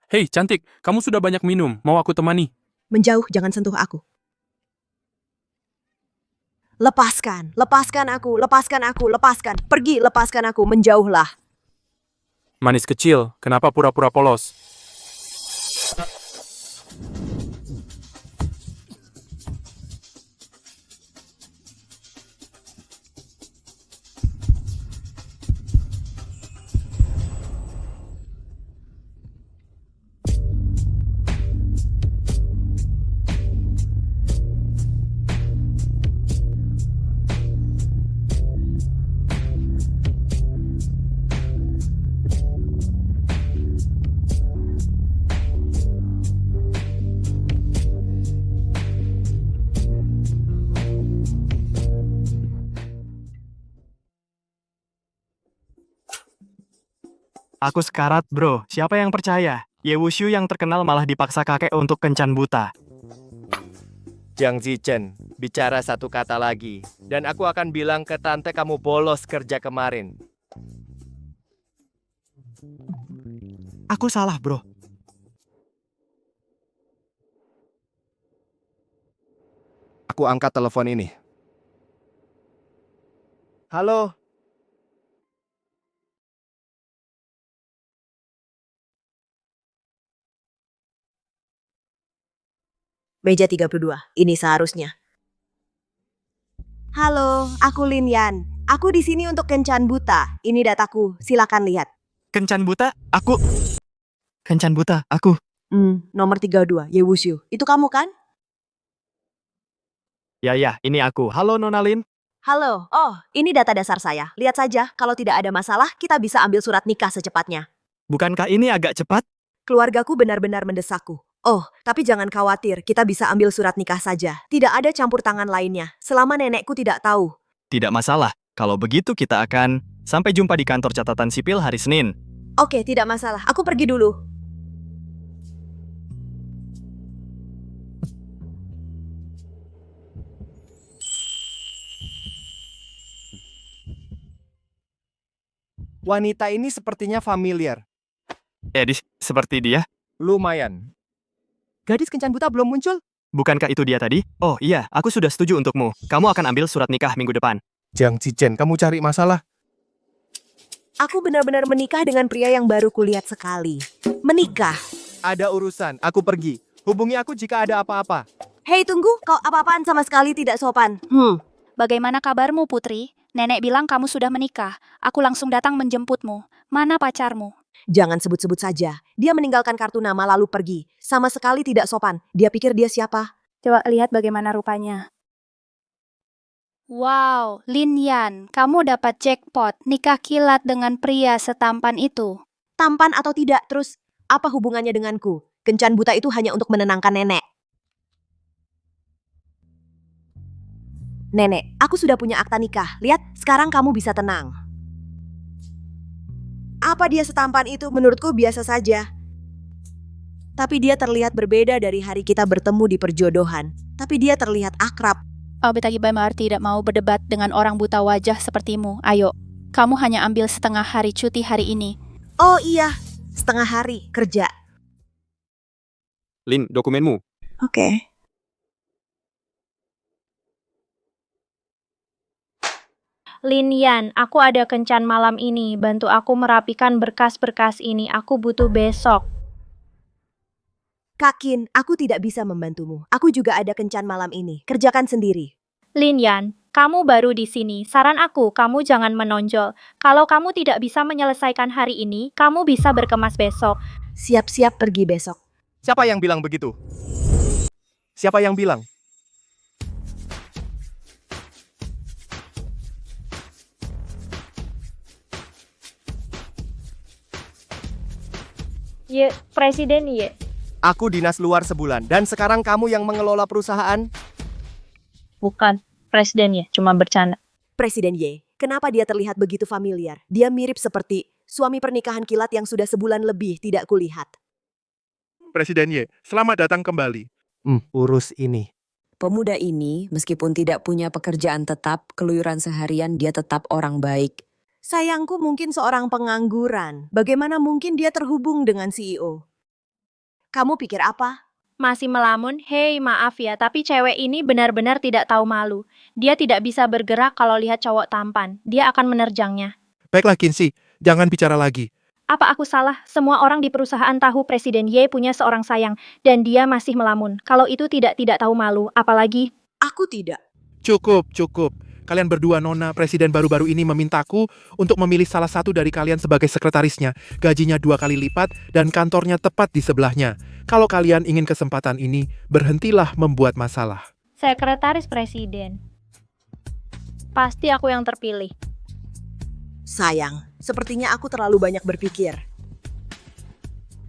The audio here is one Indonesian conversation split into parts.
Hei, cantik, kamu sudah banyak minum. Mau aku temani? Menjauh, jangan sentuh aku. Lepaskan, lepaskan aku, lepaskan aku, lepaskan. Pergi, lepaskan aku, menjauhlah. Manis kecil, kenapa pura-pura polos? Aku sekarat, bro. Siapa yang percaya? Ye Wushu yang terkenal malah dipaksa kakek untuk kencan buta. Jiang Zichen, bicara satu kata lagi, dan aku akan bilang ke tante kamu bolos kerja kemarin. Aku salah, bro. Aku angkat telepon ini. Halo, Meja 32, ini seharusnya. Halo, aku Lin Yan. Aku di sini untuk kencan buta. Ini dataku, silakan lihat. Kencan buta? Aku... Kencan buta, aku. Nomor 32, Ye Wushu. Itu kamu kan? Ya, ini aku. Halo, Nona Lin. Halo, ini data dasar saya. Lihat saja, kalau tidak ada masalah, kita bisa ambil surat nikah secepatnya. Bukankah ini agak cepat? Keluargaku benar-benar mendesakku. Oh, tapi jangan khawatir, kita bisa ambil surat nikah saja. Tidak ada campur tangan lainnya, selama nenekku tidak tahu. Tidak masalah. Kalau begitu kita akan... Sampai jumpa di kantor catatan sipil hari Senin. Oke, tidak masalah. Aku pergi dulu. wanita ini sepertinya familiar. Seperti dia. Lumayan. Gadis kencan buta belum muncul? Bukankah itu dia tadi? Oh iya, aku sudah setuju untukmu. Kamu akan ambil surat nikah minggu depan. Jiang Zichen, kamu cari masalah? Aku benar-benar menikah dengan pria yang baru kulihat sekali. Menikah. Ada urusan, aku pergi. Hubungi aku jika ada apa-apa. Hei, tunggu. Kau apa-apaan sama sekali tidak sopan. Bagaimana kabarmu, Putri? Nenek bilang kamu sudah menikah. Aku langsung datang menjemputmu. Mana pacarmu? Jangan sebut-sebut saja. Dia meninggalkan kartu nama lalu pergi. Sama sekali tidak sopan. Dia pikir dia siapa? Coba lihat bagaimana rupanya. Wow, Lin Yan, kamu dapat jackpot nikah kilat dengan pria setampan itu. Tampan atau tidak, terus apa hubungannya denganku? Kencan buta itu hanya untuk menenangkan nenek. Nenek, aku sudah punya akta nikah. Lihat, sekarang kamu bisa tenang. Apa dia setampan itu? Menurutku biasa saja. Tapi dia terlihat berbeda dari hari kita bertemu di perjodohan. Tapi dia terlihat akrab. Oh, Betagi Bamar tidak mau berdebat dengan orang buta wajah sepertimu. Ayo, kamu hanya ambil setengah hari cuti hari ini. Oh iya, setengah hari kerja. Lin, dokumenmu. Oke. Lin Yan, aku ada kencan malam ini. Bantu aku merapikan berkas-berkas ini. Aku butuh besok. Kakin, aku tidak bisa membantumu. Aku juga ada kencan malam ini. Kerjakan sendiri. Lin Yan, kamu baru di sini. Saran aku, kamu jangan menonjol. Kalau kamu tidak bisa menyelesaikan hari ini, kamu bisa berkemas besok. Siap-siap pergi besok. Siapa yang bilang begitu? Siapa yang bilang? Ye, Presiden ye. Aku dinas luar sebulan, dan sekarang kamu yang mengelola perusahaan? Bukan, Presiden ye, cuma bercanda. Presiden Ye, kenapa dia terlihat begitu familiar? Dia mirip seperti suami pernikahan kilat yang sudah sebulan lebih tidak kulihat. Presiden Ye, selamat datang kembali. Urus ini. Pemuda ini, meskipun tidak punya pekerjaan tetap, keluyuran seharian dia tetap orang baik. Sayangku mungkin seorang pengangguran. Bagaimana mungkin dia terhubung dengan CEO? Kamu pikir apa? Masih melamun? Hei, maaf ya, tapi cewek ini benar-benar tidak tahu malu. Dia tidak bisa bergerak kalau lihat cowok tampan. Dia akan menerjangnya. Baiklah Kinsey, jangan bicara lagi. Apa aku salah? Semua orang di perusahaan tahu Presiden Ye punya seorang sayang, dan dia masih melamun. Kalau itu tidak tahu malu, apalagi... Aku tidak. Cukup, cukup. Kalian berdua nona, presiden baru-baru ini memintaku untuk memilih salah satu dari kalian sebagai sekretarisnya. Gajinya 2 kali lipat dan kantornya tepat di sebelahnya. Kalau kalian ingin kesempatan ini, berhentilah membuat masalah. Sekretaris Presiden. Pasti aku yang terpilih. Sayang, sepertinya aku terlalu banyak berpikir.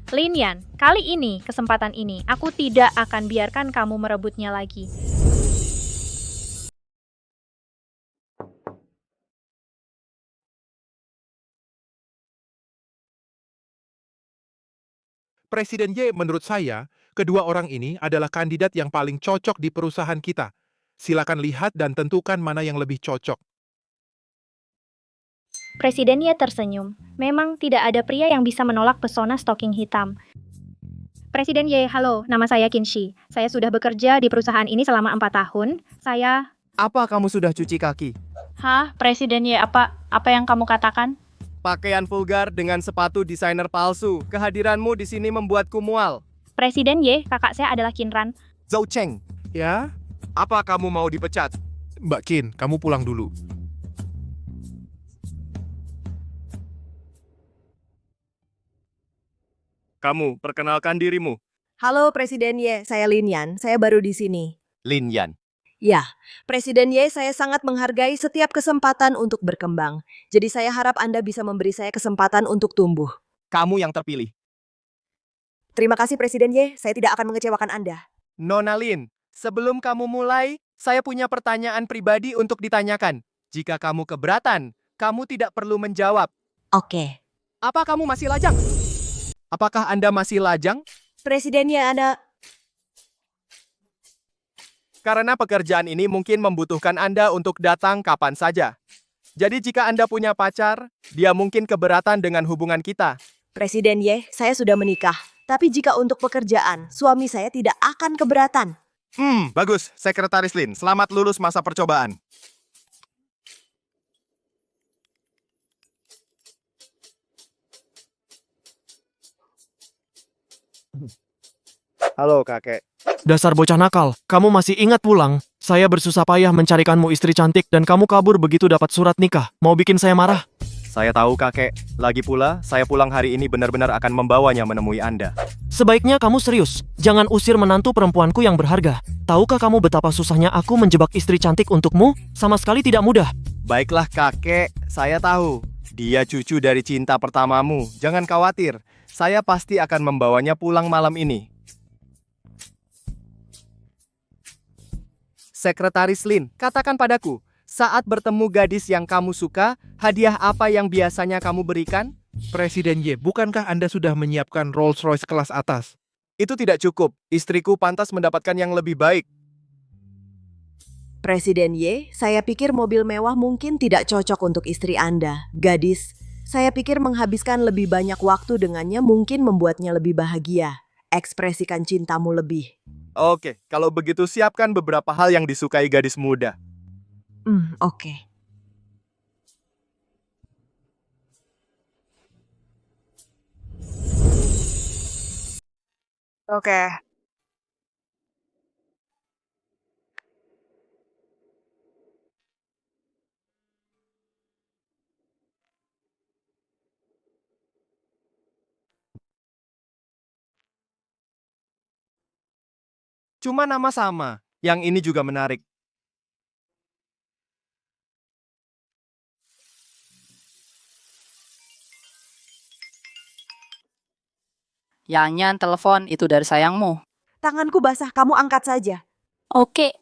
Lin Yan, kali ini, kesempatan ini, aku tidak akan biarkan kamu merebutnya lagi. Presiden Y, menurut saya, kedua orang ini adalah kandidat yang paling cocok di perusahaan kita. Silakan lihat dan tentukan mana yang lebih cocok. Presiden Ye tersenyum. Memang tidak ada pria yang bisa menolak pesona stocking hitam. Presiden Ye, halo, nama saya Kinshi. Saya sudah bekerja di perusahaan ini selama 4 tahun. Saya... Apa kamu sudah cuci kaki? Hah, Presiden Ye, apa yang kamu katakan? Pakaian vulgar dengan sepatu desainer palsu. Kehadiranmu di sini membuatku mual. Presiden Ye, kakak saya adalah Kinran. Zhou Cheng, Ya, apa kamu mau dipecat? Mbak Kin, kamu pulang dulu. Kamu, perkenalkan dirimu. Halo Presiden Ye, saya Lin Yan. Saya baru di sini. Lin Yan. Ya, Presiden Ye, saya sangat menghargai setiap kesempatan untuk berkembang. Jadi saya harap Anda bisa memberi saya kesempatan untuk tumbuh. Kamu yang terpilih. Terima kasih Presiden Ye, saya tidak akan mengecewakan Anda. Nona Lin, sebelum kamu mulai, saya punya pertanyaan pribadi untuk ditanyakan. Jika kamu keberatan, kamu tidak perlu menjawab. Oke. Apa kamu masih lajang? Apakah Anda masih lajang? Presiden Ye, Anda... Karena pekerjaan ini mungkin membutuhkan Anda untuk datang kapan saja. Jadi jika Anda punya pacar, dia mungkin keberatan dengan hubungan kita. Presiden Ye, saya sudah menikah. Tapi jika untuk pekerjaan, suami saya tidak akan keberatan. Bagus. Sekretaris Lin, selamat lulus masa percobaan. Halo kakek. Dasar bocah nakal, kamu masih ingat pulang? Saya bersusah payah mencarikanmu istri cantik dan kamu kabur begitu dapat surat nikah. Mau bikin saya marah? Saya tahu kakek. Lagi pula, saya pulang hari ini benar-benar akan membawanya menemui Anda. Sebaiknya kamu serius. Jangan usir menantu perempuanku yang berharga. Tahukah kamu betapa susahnya aku menjebak istri cantik untukmu? Sama sekali tidak mudah. Baiklah kakek, saya tahu. Dia cucu dari cinta pertamamu. Jangan khawatir, saya pasti akan membawanya pulang malam ini. Sekretaris Lin, katakan padaku, saat bertemu gadis yang kamu suka, hadiah apa yang biasanya kamu berikan? Presiden Y, bukankah Anda sudah menyiapkan Rolls Royce kelas atas? Itu tidak cukup. Istriku pantas mendapatkan yang lebih baik. Presiden Y, saya pikir mobil mewah mungkin tidak cocok untuk istri Anda. Gadis, saya pikir menghabiskan lebih banyak waktu dengannya mungkin membuatnya lebih bahagia. Ekspresikan cintamu lebih. Oke, kalau begitu siapkan beberapa hal yang disukai gadis muda. Oke. Oke. Cuma nama sama. Yang ini juga menarik. Yang Nyan telepon itu dari sayangmu. Tanganku basah, kamu angkat saja. Oke.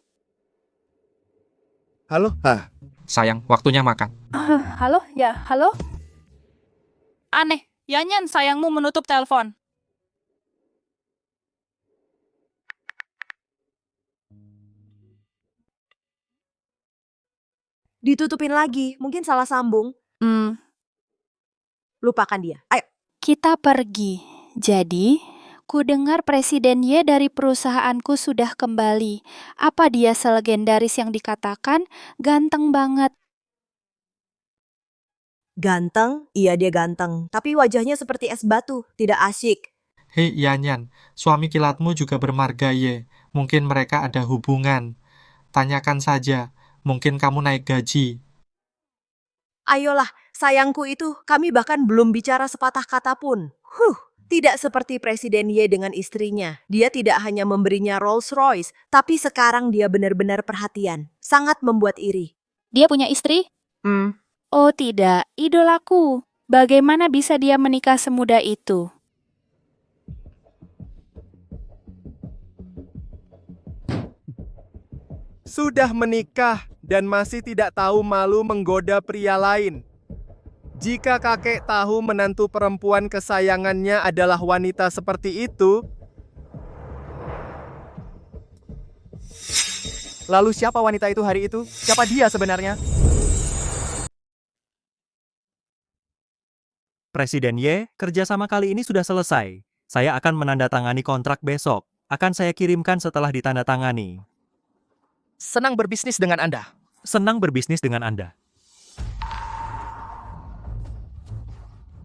Halo? Sayang, waktunya makan. Halo? Ya, halo? Aneh, Yanyan sayangmu menutup telepon. Ditutupin lagi, mungkin salah sambung. Lupakan dia. Ayo. Kita pergi. Jadi, Kudengar Presiden Ye dari perusahaanku sudah kembali. Apa dia selegendaris yang dikatakan? Ganteng banget. Ganteng? Iya dia ganteng, tapi wajahnya seperti es batu, tidak asyik. Hei Yanyan, suami kilatmu juga bermarga Ye. Mungkin mereka ada hubungan. Tanyakan saja, mungkin kamu naik gaji. Ayolah, sayangku itu, kami bahkan belum bicara sepatah kata pun. Tidak seperti Presiden Ye dengan istrinya. Dia tidak hanya memberinya Rolls Royce, tapi sekarang dia benar-benar perhatian. Sangat membuat iri. Dia punya istri? Oh tidak, idolaku. Bagaimana bisa dia menikah semudah itu? Sudah menikah dan masih tidak tahu malu menggoda pria lain. Jika kakek tahu menantu perempuan kesayangannya adalah wanita seperti itu, lalu siapa wanita itu hari itu? Siapa dia sebenarnya? Presiden Ye, kerjasama kali ini sudah selesai. Saya akan menandatangani kontrak besok. Akan saya kirimkan setelah ditandatangani. Senang berbisnis dengan Anda. Senang berbisnis dengan Anda.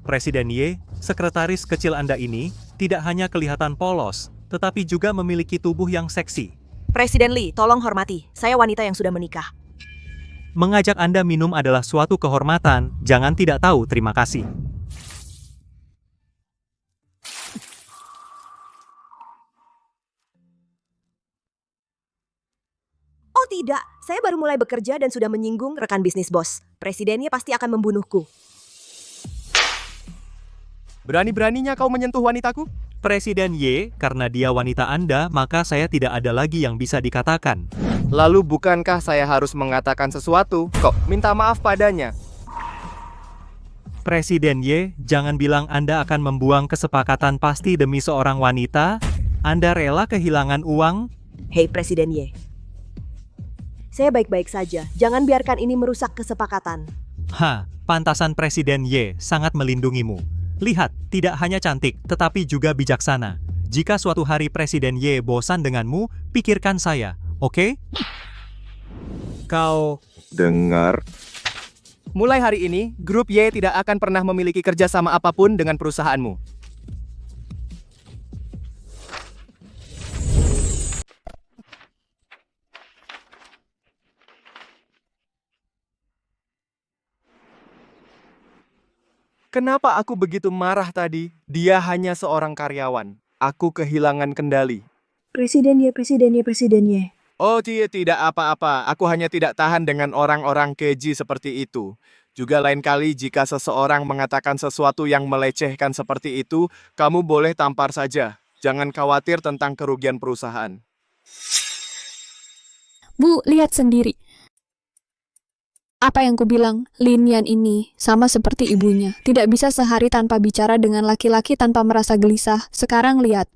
Presiden Ye, sekretaris kecil Anda ini tidak hanya kelihatan polos, tetapi juga memiliki tubuh yang seksi. Presiden Lee, tolong hormati. Saya wanita yang sudah menikah. Mengajak Anda minum adalah suatu kehormatan, jangan tidak tahu terima kasih. Oh tidak, saya baru mulai bekerja dan sudah menyinggung rekan bisnis bos. Presidennya pasti akan membunuhku. Berani-beraninya kau menyentuh wanitaku? Presiden Ye, karena dia wanita Anda, maka saya tidak ada lagi yang bisa dikatakan. Lalu bukankah saya harus mengatakan sesuatu? Kok minta maaf padanya? Presiden Ye, jangan bilang Anda akan membuang kesepakatan pasti demi seorang wanita. Anda rela kehilangan uang? Hei Presiden Ye. Saya baik-baik saja. Jangan biarkan ini merusak kesepakatan. Pantasan Presiden Ye sangat melindungimu. Lihat, tidak hanya cantik, tetapi juga bijaksana. Jika suatu hari Presiden Ye bosan denganmu, pikirkan saya, oke? Kau dengar? Mulai hari ini, grup Y tidak akan pernah memiliki kerjasama apapun dengan perusahaanmu. Kenapa aku begitu marah tadi? Dia hanya seorang karyawan. Aku kehilangan kendali. Presiden Ye. Oh, tidak apa-apa. Aku hanya tidak tahan dengan orang-orang keji seperti itu. Juga lain kali jika seseorang mengatakan sesuatu yang melecehkan seperti itu, kamu boleh tampar saja. Jangan khawatir tentang kerugian perusahaan. Bu, lihat sendiri. Apa yang kubilang, Lin Yan ini sama seperti ibunya. Tidak bisa sehari tanpa bicara dengan laki-laki tanpa merasa gelisah. Sekarang lihat.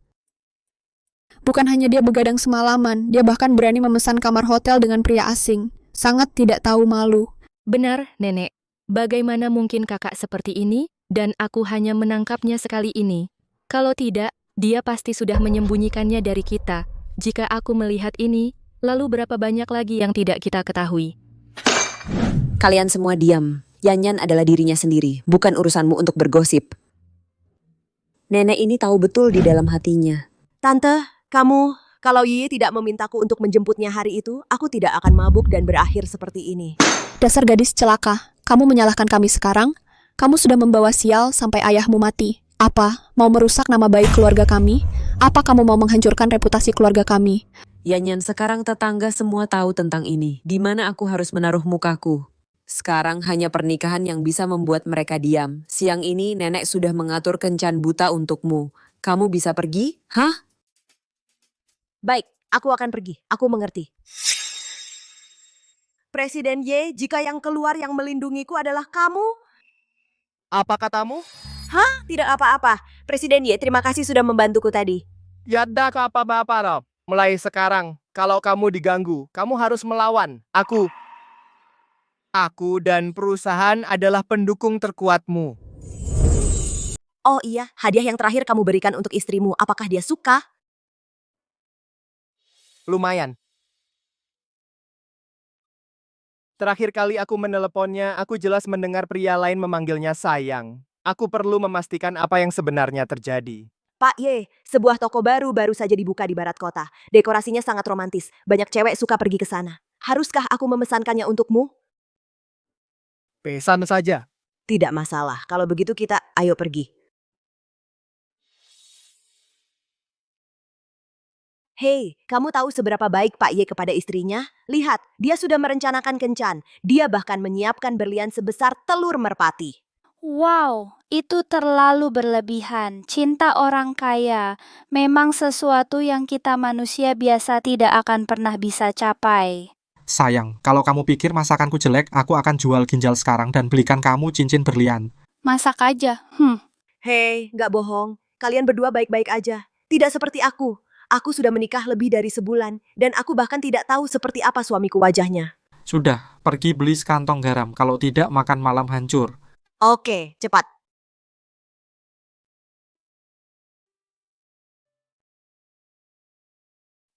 Bukan hanya dia begadang semalaman, dia bahkan berani memesan kamar hotel dengan pria asing. Sangat tidak tahu malu. Benar, Nenek. Bagaimana mungkin kakak seperti ini, dan aku hanya menangkapnya sekali ini? Kalau tidak, dia pasti sudah menyembunyikannya dari kita. Jika aku melihat ini, lalu berapa banyak lagi yang tidak kita ketahui? Kalian semua diam. Yanyan adalah dirinya sendiri, bukan urusanmu untuk bergosip. Nenek ini tahu betul di dalam hatinya. Tante, kalau Yi tidak memintaku untuk menjemputnya hari itu, aku tidak akan mabuk dan berakhir seperti ini. Dasar gadis celaka, kamu menyalahkan kami sekarang? Kamu sudah membawa sial sampai ayahmu mati. Apa? Mau merusak nama baik keluarga kami? Apa kamu mau menghancurkan reputasi keluarga kami? Yanyan, sekarang tetangga semua tahu tentang ini. Di mana aku harus menaruh mukaku? Sekarang hanya pernikahan yang bisa membuat mereka diam. Siang ini nenek sudah mengatur kencan buta untukmu. Kamu bisa pergi? Baik, aku akan pergi. Aku mengerti. Presiden Ye, jika yang keluar yang melindungiku adalah kamu? Apa katamu? Tidak apa-apa. Presiden Ye, terima kasih sudah membantuku tadi. Yada ke apa-apa, Rob. Mulai sekarang, kalau kamu diganggu, kamu harus melawan. Aku dan perusahaan adalah pendukung terkuatmu. Oh iya, hadiah yang terakhir kamu berikan untuk istrimu. Apakah dia suka? Lumayan. Terakhir kali aku meneleponnya, aku jelas mendengar pria lain memanggilnya sayang. Aku perlu memastikan apa yang sebenarnya terjadi. Pak Ye, sebuah toko baru saja dibuka di barat kota. Dekorasinya sangat romantis. Banyak cewek suka pergi ke sana. Haruskah aku memesankannya untukmu? Pesan saja. Tidak masalah. Kalau begitu kita ayo pergi. Hei, kamu tahu seberapa baik Pak Ye kepada istrinya? Lihat, dia sudah merencanakan kencan. Dia bahkan menyiapkan berlian sebesar telur merpati. Wow, itu terlalu berlebihan. Cinta orang kaya memang sesuatu yang kita manusia biasa tidak akan pernah bisa capai. Sayang, kalau kamu pikir masakanku jelek, aku akan jual ginjal sekarang dan belikan kamu cincin berlian. Masak aja. Hei, nggak bohong. Kalian berdua baik-baik aja. Tidak seperti aku. Aku sudah menikah lebih dari sebulan, dan aku bahkan tidak tahu seperti apa suamiku wajahnya. Sudah, pergi beli sekantong garam. Kalau tidak, makan malam hancur. Oke, cepat.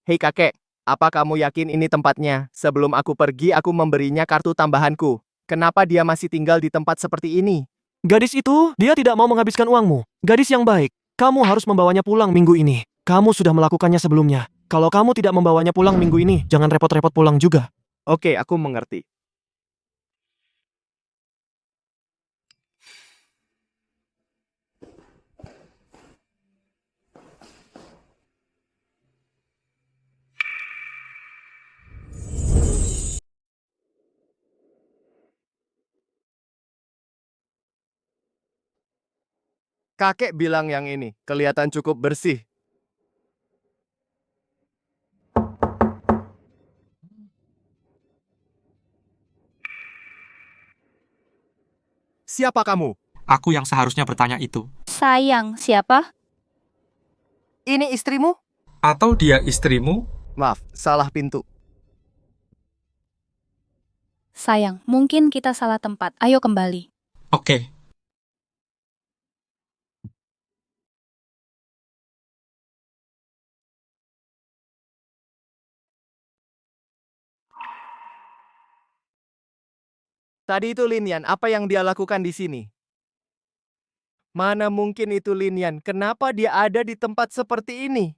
Hei kakek, apa kamu yakin ini tempatnya? Sebelum aku pergi, aku memberinya kartu tambahanku. Kenapa dia masih tinggal di tempat seperti ini? Gadis itu, dia tidak mau menghabiskan uangmu. Gadis yang baik, kamu harus membawanya pulang minggu ini. Kamu sudah melakukannya sebelumnya. Kalau kamu tidak membawanya pulang minggu ini, jangan repot-repot pulang juga. Oke, aku mengerti. Kakek bilang yang ini, kelihatan cukup bersih. Siapa kamu? Aku yang seharusnya bertanya itu. Sayang, siapa? Ini istrimu? Atau dia istrimu? Maaf, salah pintu. Sayang, mungkin kita salah tempat. Ayo kembali. Oke. Tadi itu Linian, apa yang dia lakukan di sini? Mana mungkin itu Linian? Kenapa dia ada di tempat seperti ini?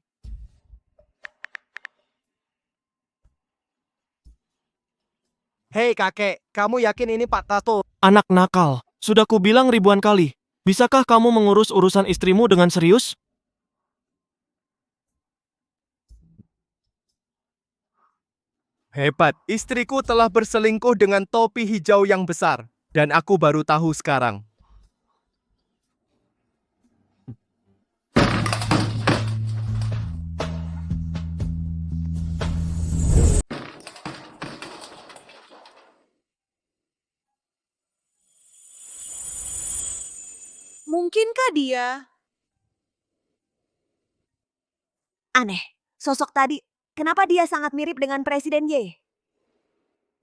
Hei kakek, kamu yakin ini Pak Tato? Anak nakal, sudah kubilang ribuan kali. Bisakah kamu mengurus urusan istrimu dengan serius? Hebat, istriku telah berselingkuh dengan topi hijau yang besar. Dan aku baru tahu sekarang. Mungkinkah dia? Aneh, sosok tadi, kenapa dia sangat mirip dengan Presiden Ye?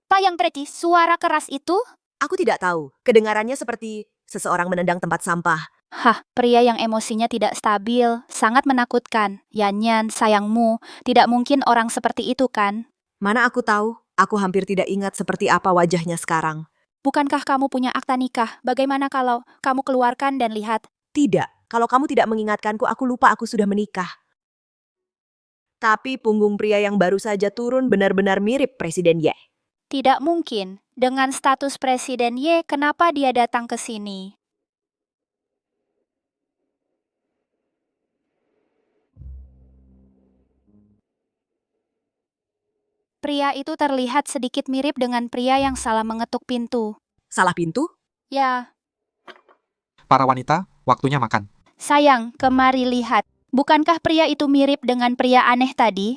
Pak yang pretty, suara keras itu? Aku tidak tahu, kedengarannya seperti seseorang menendang tempat sampah. Hah, pria yang emosinya tidak stabil, sangat menakutkan. Yanyan, sayangmu, tidak mungkin orang seperti itu kan? Mana aku tahu, aku hampir tidak ingat seperti apa wajahnya sekarang. Bukankah kamu punya akta nikah? Bagaimana kalau kamu keluarkan dan lihat? Tidak, kalau kamu tidak mengingatkanku, aku lupa aku sudah menikah. Tapi punggung pria yang baru saja turun benar-benar mirip Presiden Ye. Tidak mungkin. Dengan status Presiden Ye, kenapa dia datang ke sini? Pria itu terlihat sedikit mirip dengan pria yang salah mengetuk pintu. Salah pintu? Ya, Para wanita, waktunya makan. sayang, kemari lihat. Bukankah pria itu mirip dengan pria aneh tadi?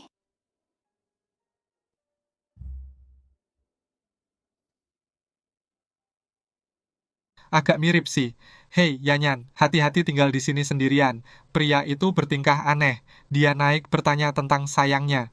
Agak mirip sih. Hei, Yanyan, hati-hati tinggal di sini sendirian. Pria itu bertingkah aneh. Dia naik bertanya tentang sayangnya.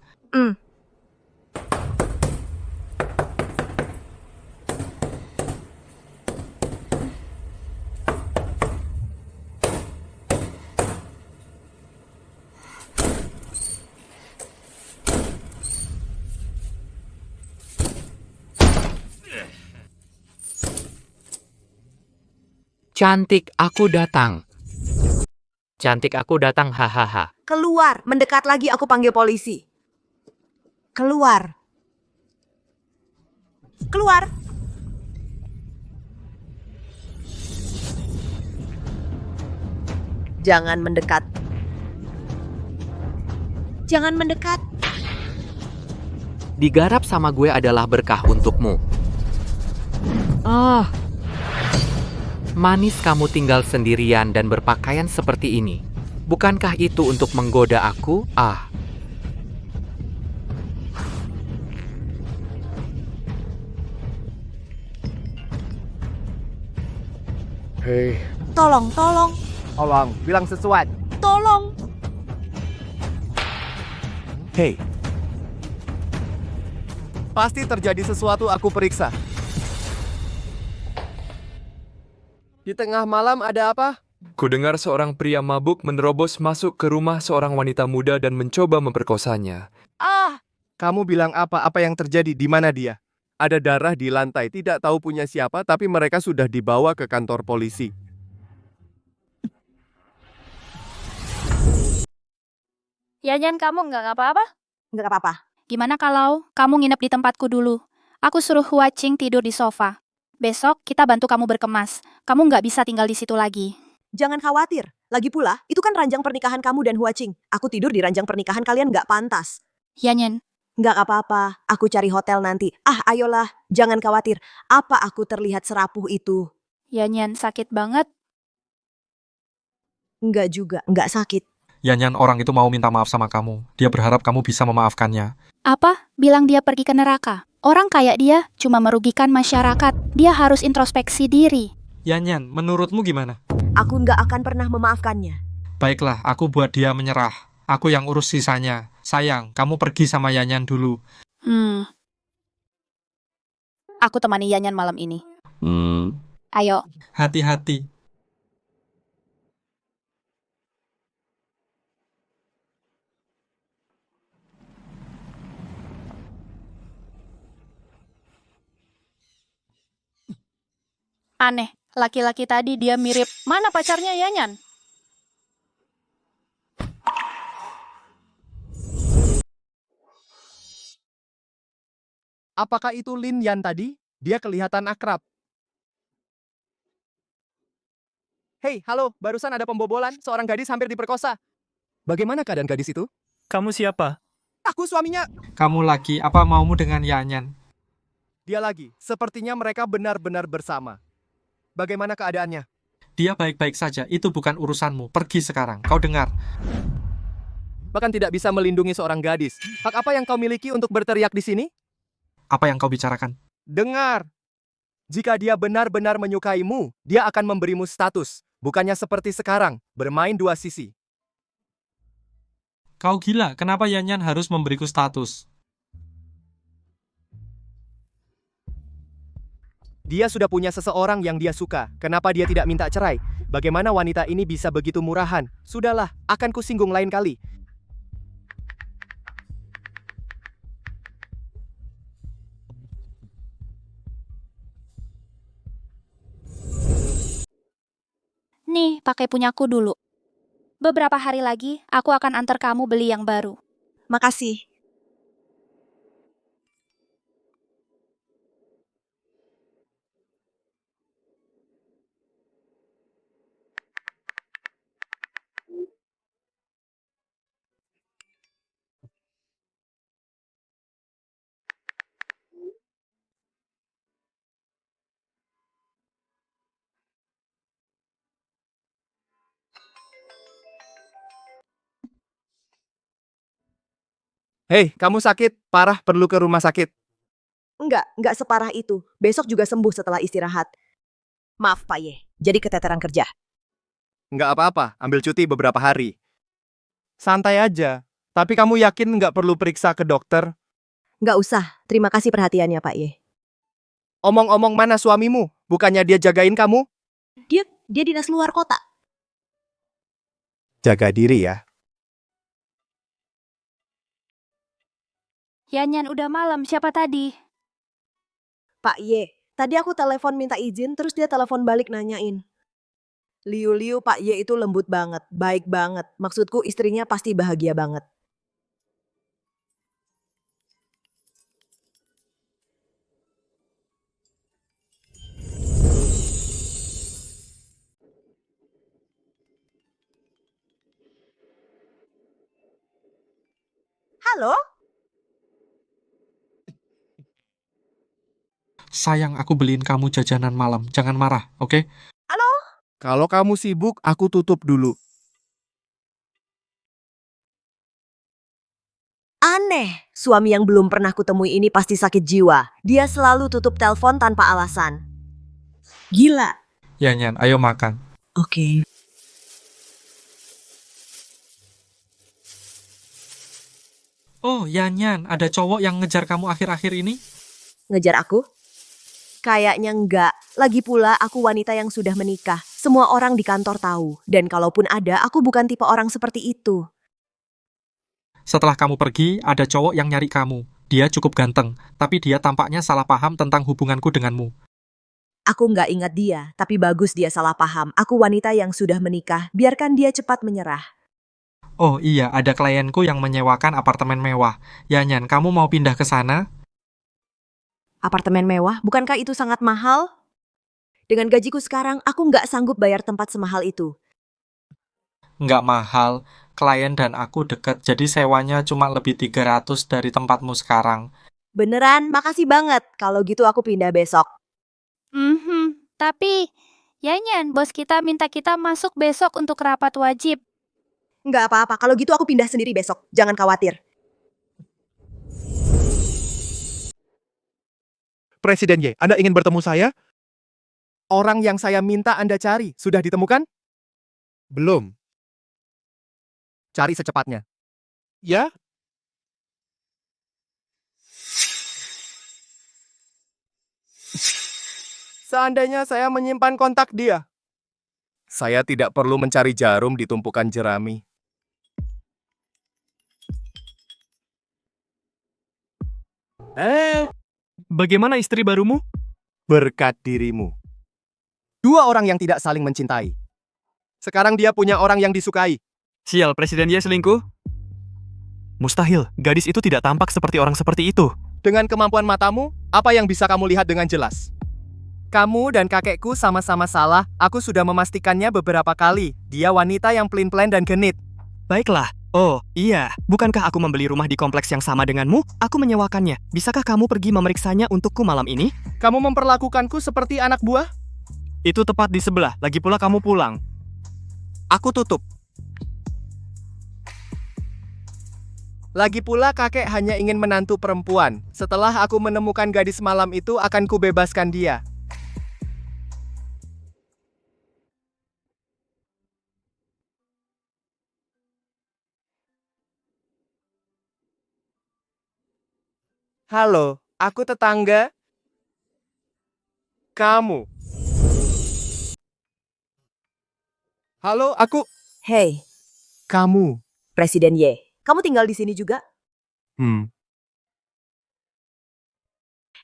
Cantik, aku datang. Cantik, aku datang, hahaha. Keluar, mendekat lagi aku panggil polisi. Keluar. Keluar. Jangan mendekat. Jangan mendekat. Digarap sama gue adalah berkah untukmu. Ah, manis kamu tinggal sendirian dan berpakaian seperti ini. Bukankah itu untuk menggoda aku? Ah. Hei, Tolong, tolong, tolong, bilang sesuatu. tolong. Hei. Pasti terjadi sesuatu, aku periksa. Di tengah malam ada apa? Kudengar seorang pria mabuk menerobos masuk ke rumah seorang wanita muda dan mencoba memperkosanya. Ah! Kamu bilang apa? Apa yang terjadi? Di mana dia? Ada darah di lantai, tidak tahu punya siapa, tapi mereka sudah dibawa ke kantor polisi. Yanyan, kamu nggak apa-apa? Nggak apa-apa. Gimana kalau kamu nginep di tempatku dulu? Aku suruh Huacing tidur di sofa. Besok kita bantu kamu berkemas. Kamu nggak bisa tinggal di situ lagi. Jangan khawatir. Lagi pula, itu kan ranjang pernikahan kamu dan Huacing. Aku tidur di ranjang pernikahan kalian nggak pantas. Yanyan, Nggak apa-apa, aku cari hotel nanti. Ah, ayolah, jangan khawatir. Apa aku terlihat serapuh itu? Yanyan sakit banget. Nggak juga, nggak sakit. Yanyan, orang itu mau minta maaf sama kamu. Dia berharap kamu bisa memaafkannya. Apa? Bilang dia pergi ke neraka. Orang kayak dia cuma merugikan masyarakat. Dia harus introspeksi diri. Yanyan, menurutmu gimana? Aku nggak akan pernah memaafkannya. Baiklah, aku buat dia menyerah. Aku yang urus sisanya. Sayang, kamu pergi sama Yanyan dulu. Aku temani Yanyan malam ini. Ayo. Hati-hati. Aneh, laki-laki tadi dia mirip. Mana pacarnya Yanyan? Apakah itu Lin Yan tadi? Dia kelihatan akrab. Hei, halo, barusan ada pembobolan. Seorang gadis hampir diperkosa. Bagaimana keadaan gadis itu? Kamu siapa? Aku suaminya. Kamu lagi, apa maumu dengan Yanyan? Dia lagi. Sepertinya mereka benar-benar bersama. Bagaimana keadaannya? Dia baik-baik saja, itu bukan urusanmu. Pergi sekarang, kau dengar. Bahkan tidak bisa melindungi seorang gadis. Hak apa yang kau miliki untuk berteriak di sini? Apa yang kau bicarakan? Dengar. Jika dia benar-benar menyukaimu, dia akan memberimu status. Bukannya seperti sekarang, bermain dua sisi. Kau gila, kenapa Yanyan harus memberiku status? Dia sudah punya seseorang yang dia suka. Kenapa dia tidak minta cerai? Bagaimana wanita ini bisa begitu murahan? Sudahlah, akan kusinggung lain kali. Nih, pakai punyaku dulu. Beberapa hari lagi, aku akan antar kamu beli yang baru. Makasih. Hei, kamu sakit? Parah, perlu ke rumah sakit. Nggak separah itu. Besok juga sembuh setelah istirahat. Maaf, Pak Ye. Jadi keteteran kerja. Nggak apa-apa, ambil cuti beberapa hari. Santai aja. Tapi kamu yakin nggak perlu periksa ke dokter? Nggak usah. Terima kasih perhatiannya, Pak Ye. Omong-omong, mana suamimu? Bukannya dia jagain kamu? Dia dinas luar kota. Jaga diri ya. Yanyan, udah malam. Siapa tadi? Pak Ye, tadi aku telepon minta izin, terus dia telepon balik nanyain. Liu-liu Pak Ye itu lembut banget, baik banget. Maksudku istrinya pasti bahagia banget. Halo? Sayang, aku beliin kamu jajanan malam. Jangan marah, oke? Halo? Kalau kamu sibuk, aku tutup dulu. Aneh, suami yang belum pernah kutemui ini pasti sakit jiwa. Dia selalu tutup telepon tanpa alasan. Gila. Yanyan, ayo makan. Oke. Oh, Yanyan, ada cowok yang ngejar kamu akhir-akhir ini? Ngejar aku? Kayaknya enggak. Lagi pula aku wanita yang sudah menikah. Semua orang di kantor tahu. Dan kalaupun ada, aku bukan tipe orang seperti itu. Setelah kamu pergi, ada cowok yang nyari kamu. Dia cukup ganteng, tapi dia tampaknya salah paham tentang hubunganku denganmu. Aku nggak ingat dia, tapi bagus dia salah paham. Aku wanita yang sudah menikah, biarkan dia cepat menyerah. Oh iya, ada klienku yang menyewakan apartemen mewah. Yanyan, kamu mau pindah ke sana? Apartemen mewah, bukankah itu sangat mahal? Dengan gajiku sekarang, aku nggak sanggup bayar tempat semahal itu. Nggak mahal, klien dan aku deket, jadi sewanya cuma lebih 300 dari tempatmu sekarang. Beneran, makasih banget. Kalau gitu aku pindah besok. Tapi, Yanyan, bos kita minta kita masuk besok untuk rapat wajib. Nggak apa-apa, kalau gitu aku pindah sendiri besok. Jangan khawatir. Presiden Ye, Anda ingin bertemu saya? Orang yang saya minta Anda cari, sudah ditemukan? Belum. Cari secepatnya. Ya? Seandainya saya menyimpan kontak dia. Saya tidak perlu mencari jarum di tumpukan jerami. Bagaimana istri barumu? Berkat dirimu. Dua orang yang tidak saling mencintai. Sekarang dia punya orang yang disukai. Sial, Presiden Ye selingkuh? Mustahil, gadis itu tidak tampak seperti orang seperti itu. Dengan kemampuan matamu, apa yang bisa kamu lihat dengan jelas? Kamu dan kakekku sama-sama salah. Aku sudah memastikannya beberapa kali. Dia wanita yang pelin-pelan dan genit. Baiklah. Oh, iya. Bukankah aku membeli rumah di kompleks yang sama denganmu? Aku menyewakannya. Bisakah kamu pergi memeriksanya untukku malam ini? Kamu memperlakukanku seperti anak buah? Itu tepat di sebelah. Lagi pula kamu pulang. Aku tutup. Lagi pula kakek hanya ingin menantu perempuan. Setelah aku menemukan gadis malam itu, akan kubebaskan dia. Halo, aku tetangga. Kamu. Halo, aku. Hey, Kamu. Presiden Ye. Kamu tinggal di sini juga?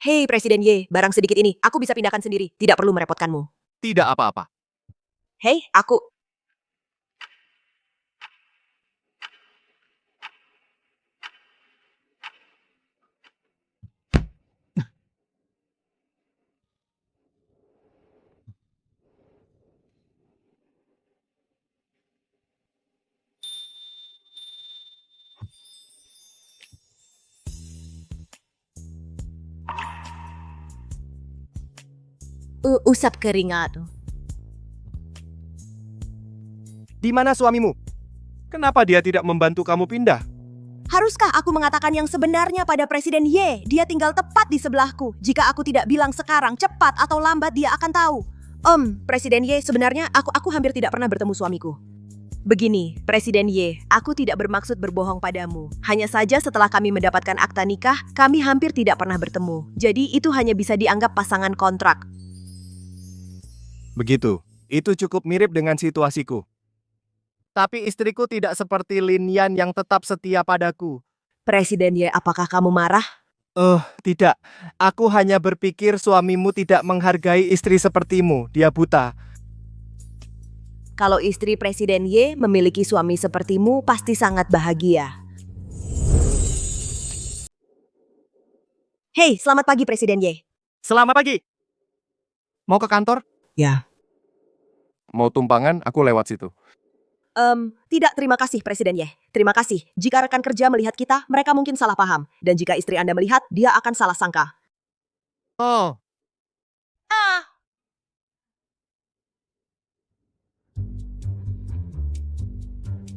Hei, Presiden Ye, barang sedikit ini aku bisa pindahkan sendiri. Tidak perlu merepotkanmu. Tidak apa-apa. Hei, aku. Usap keringat. Di mana suamimu? Kenapa dia tidak membantu kamu pindah? Haruskah aku mengatakan yang sebenarnya pada Presiden Ye? Dia tinggal tepat di sebelahku. Jika aku tidak bilang sekarang, cepat atau lambat dia akan tahu. Presiden Ye, sebenarnya aku hampir tidak pernah bertemu suamiku. Begini, Presiden Ye, aku tidak bermaksud berbohong padamu. Hanya saja setelah kami mendapatkan akta nikah, kami hampir tidak pernah bertemu. Jadi itu hanya bisa dianggap pasangan kontrak. Begitu. Itu cukup mirip dengan situasiku. Tapi istriku tidak seperti Lin Yan yang tetap setia padaku. Presiden Ye, apakah kamu marah? Tidak. Aku hanya berpikir suamimu tidak menghargai istri sepertimu. Dia buta. Kalau istri Presiden Y memiliki suami sepertimu pasti sangat bahagia. Hei, selamat pagi Presiden Y. Selamat pagi. Mau ke kantor? Ya. Mau tumpangan, aku lewat situ. Tidak, terima kasih Presiden Y. Terima kasih. Jika rekan kerja melihat kita, mereka mungkin salah paham. Dan jika istri Anda melihat, dia akan salah sangka. Oh.